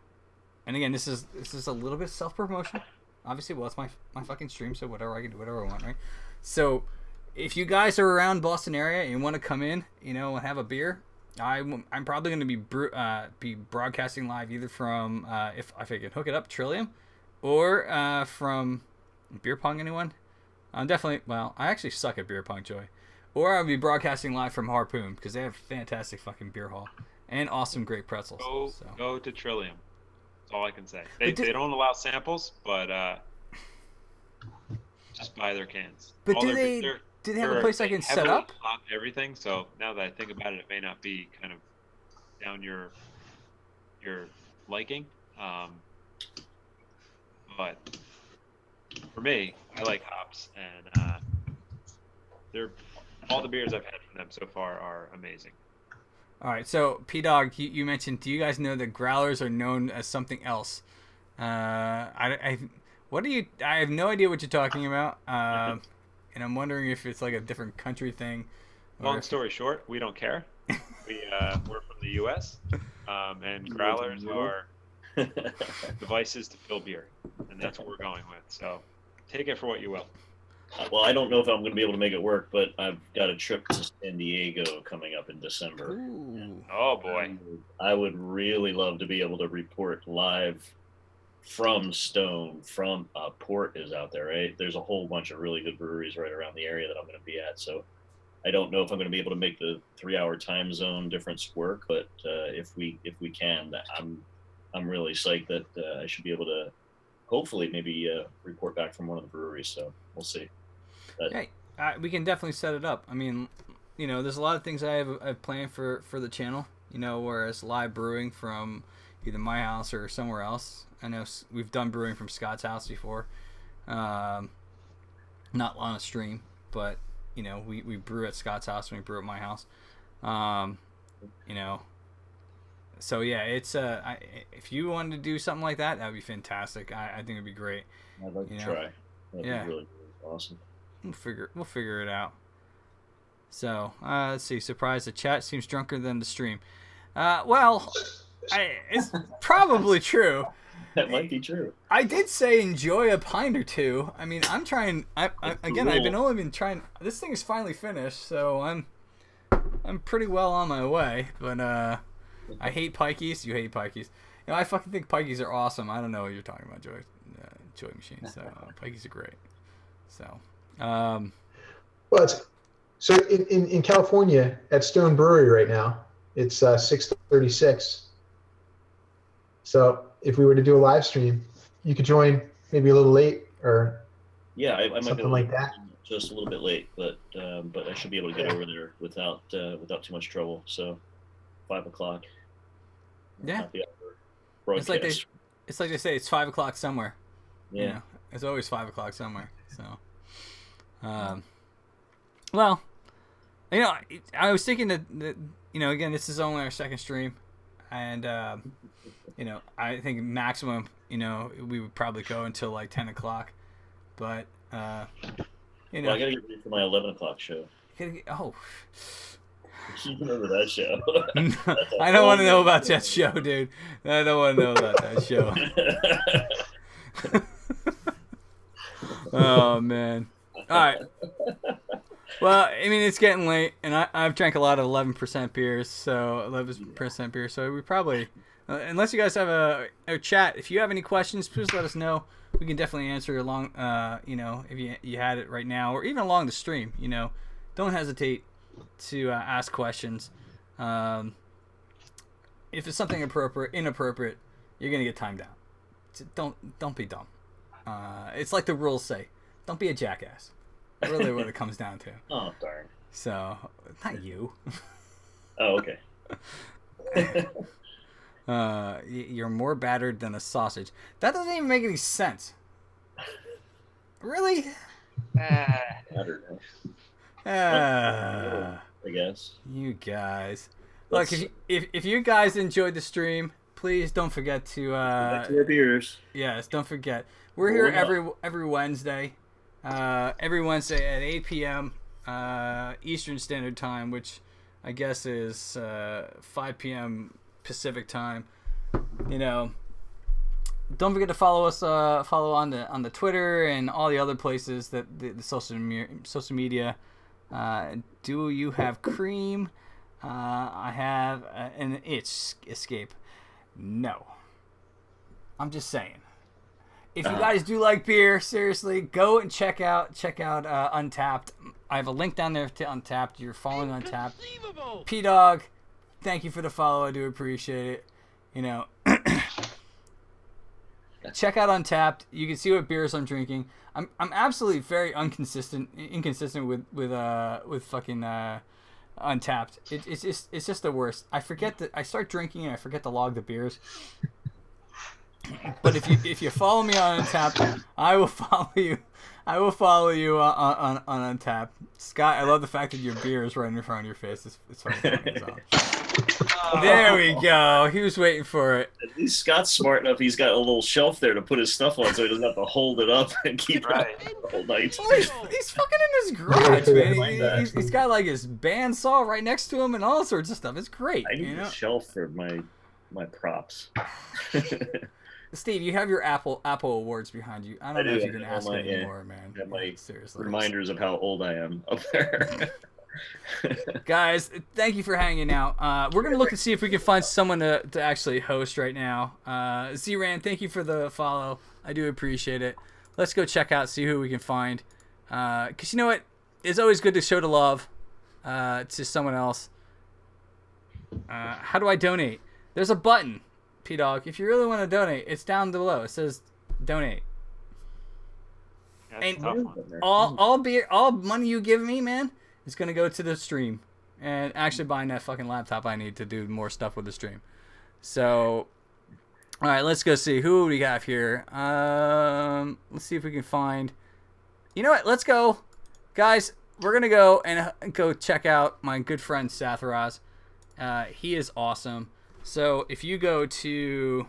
and again, this is a little bit self promotion. Obviously, well, it's my fucking stream, so whatever, I can do whatever I want, right? So if you guys are around Boston area and you want to come in, you know, and have a beer, I'm probably going to be broadcasting live either from if I can hook it up Trillium, or from beer pong. Anyone? I'm definitely I actually suck at beer pong, Joy. Or I'll be broadcasting live from Harpoon because they have fantastic fucking beer hall and awesome great pretzels. Go to Trillium. That's all I can say. They don't allow samples, but just buy their cans. But do they have a place I can set up? On everything. So now that I think about it, it may not be kind of down your liking. But for me, I like hops, and all the beers I've had from them so far are amazing. All right, so P-Dog, you mentioned, do you guys know that growlers are known as something else? I have no idea what you're talking about, and I'm wondering if it's like a different country thing. Long story short, we don't care. We're from the U.S., and growlers are devices to fill beer, and that's what we're going with. So take it for what you will. Well, I don't know if I'm going to be able to make it work, but I've got a trip to San Diego coming up in December. Ooh. Oh, boy. I would really love to be able to report live from Stone, from Port is out there, right? There's a whole bunch of really good breweries right around the area that I'm going to be at. So I don't know if I'm going to be able to make the 3-hour time zone difference work, but if we can, I'm really psyched that I should be able to hopefully maybe report back from one of the breweries. So we'll see. Hey, we can definitely set it up. I mean, you know, there's a lot of things I've planned for the channel, you know, whereas live brewing from either my house or somewhere else. I know we've done brewing from Scott's house before, not on a stream, but you know, we brew at Scott's house and we brew at my house. You know, so yeah, it's if you wanted to do something like that, that would be fantastic. I think it'd be great. I'd like to try. That'd be really, really awesome. We'll figure it out. So let's see. Surprised the chat seems drunker than the stream. Well, it's probably true. That might be true. I did say enjoy a pint or two. I mean, I'm trying. I've been trying. This thing is finally finished, so I'm pretty well on my way. But I hate pikeys. You hate pikeys. You know, I fucking think pikeys are awesome. I don't know what you're talking about, Joy Machine. So pikeys are great. So. Well, so in California at Stone Brewery right now, it's 6:36. So if we were to do a live stream, you could join maybe a little late or I might something be able like to that. just a little bit late, but I should be able to get over there without too much trouble. So 5 o'clock. Yeah. It's like they say, it's 5 o'clock somewhere. Yeah. You know, it's always 5 o'clock somewhere. So, well, you know, I was thinking that you know, again, this is only our second stream, and I think maximum, we would probably go until like 10 o'clock. But, Well, I gotta get ready for my 11 o'clock show. Oh. You remember that show? I don't want to know about that show, dude. I don't want to know about that show. Oh, man. All right. Well, I mean, it's getting late, and I've drank a lot of 11% beers, so 11% beer. So we probably, unless you guys have a chat, if you have any questions, please let us know. We can definitely answer along, if you had it right now, or even along the stream. Don't hesitate to ask questions. If it's something inappropriate, you're gonna get timed out. Don't be dumb. It's like the rules say, don't be a jackass. Really, what it comes down to. Oh darn. So, not you. Oh, okay. You're more battered than a sausage. That doesn't even make any sense. Really? I don't know. I guess. You guys. Look, if you guys enjoyed the stream, please don't forget to back to our beers. Yes, don't forget. We're here every Wednesday. Every Wednesday at 8 p.m. Eastern Standard Time, which I guess is 5 p.m. Pacific Time. Don't forget to follow us. Follow on the Twitter and all the other places that the social media. Do you have cream? I have an itch escape. No. I'm just saying. If you guys do like beer, seriously, go and check out Untapped. I have a link down there to Untapped. You're following Untapped. P-Dog, thank you for the follow. I do appreciate it. Check out Untapped. You can see what beers I'm drinking. I'm absolutely very inconsistent with fucking Untapped. It's just the worst. I start drinking and I forget to log the beers. But if you follow me on Untapped, I will follow you. I will follow you on Untapped. Scott, I love the fact that your beer is right in front of your face. It's funny. There we go. He was waiting for it. At least Scott's smart enough. He's got a little shelf there to put his stuff on, so he doesn't have to hold it up and keep it up the whole night. Oh, he's fucking in his garage, man. He's got like his bandsaw right next to him and all sorts of stuff. It's great. I need a shelf for my props. Steve, you have your Apple Awards behind you. I don't know if you can ask me anymore, man. Seriously. Reminders of how old I am up there. Guys, thank you for hanging out. We're going to look to see if we can find someone to actually host right now. Z-Ran, thank you for the follow. I do appreciate it. Let's go check out, see who we can find. Because you know what? It's always good to show the love to someone else. How do I donate? There's a button. P-Dog, if you really want to donate, it's down below. It says donate. And all money you give me, man, is gonna go to the stream and actually buying that fucking laptop I need to do more stuff with the stream. So, all right, let's go see who we got here. Let's see if we can find. You know what? Let's go, guys. We're gonna go and go check out my good friend Satharaz. He is awesome. So if you go to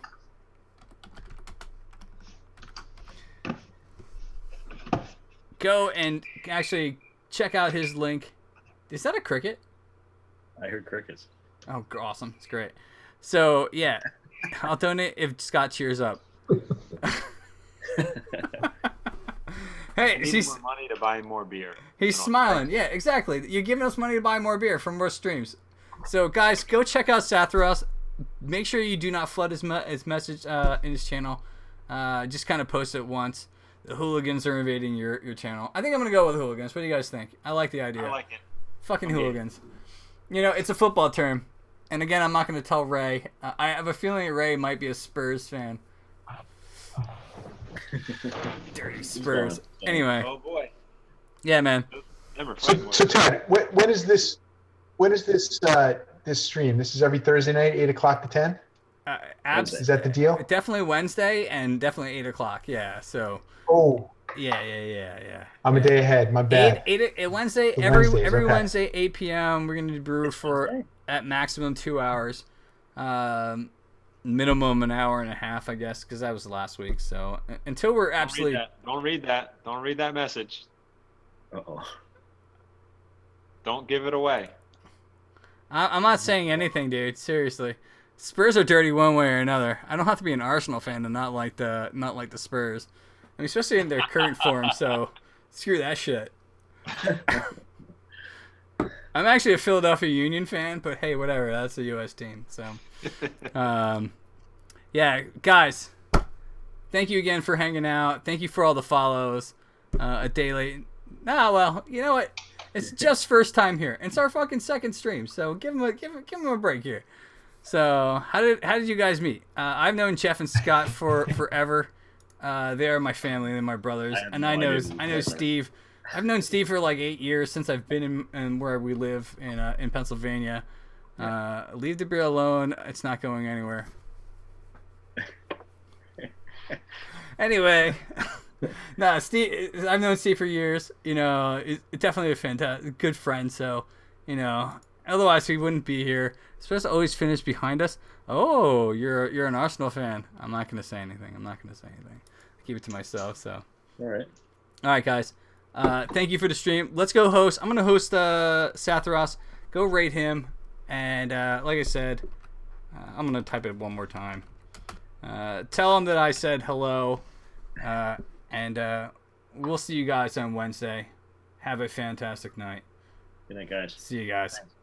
and actually check out his link. Is that a cricket? I heard crickets. Oh, awesome. It's great. So, yeah, I'll donate if Scott cheers up. Hey, he's more money to buy more beer. He's smiling. Yeah, exactly. You're giving us money to buy more beer from more streams. So, guys, go check out Satharos. Make sure you do not flood his message in his channel. Just kind of post it once. The hooligans are invading your channel. I think I'm going to go with hooligans. What do you guys think? I like the idea. I like it. Fucking hooligans. It's a football term. And again, I'm not going to tell Ray. I have a feeling Ray might be a Spurs fan. Dirty Spurs. Anyway. Oh, boy. Yeah, man. So Todd, when is this this stream? This is every Thursday night, 8 o'clock to 10? Is that the deal? Definitely Wednesday and definitely 8 o'clock. Yeah, so. Oh. Yeah. I'm a day ahead. My bad. Wednesday, every Wednesday, 8 p.m. We're going to brew for at maximum 2 hours. minimum an hour and a half, I guess, because that was last week. So until we're absolutely Don't read that. Don't read that message. Uh-oh. Don't give it away. I'm not saying anything, dude. Seriously, Spurs are dirty one way or another. I don't have to be an Arsenal fan to not like the Spurs. I mean, especially in their current form. So screw that shit. I'm actually a Philadelphia Union fan, but hey, whatever. That's a U.S. team. So, yeah, guys, thank you again for hanging out. Thank you for all the follows. A day late. Nah, well, you know what? It's just first time here. It's our fucking second stream, so give them a break here. So, how did you guys meet? I've known Jeff and Scott for forever. They are my family. They're my brothers, and I know Steve. I've known Steve for like 8 years since I've been in where we live in Pennsylvania. Leave the beer alone. It's not going anywhere. Anyway, no, Steve. I've known Steve for years. You know, he's definitely a fantastic, good friend. So, you know, otherwise we wouldn't be here. Supposed to always finish behind us. Oh, you're an Arsenal fan. I'm not gonna say anything. Keep it to myself. So. All right, guys. Thank you for the stream. Let's go host. I'm gonna host Sathros. Go rate him, and like I said, I'm gonna type it one more time. Tell him that I said hello, and we'll see you guys on Wednesday. Have a fantastic night. Good night, guys. See you guys. Thanks.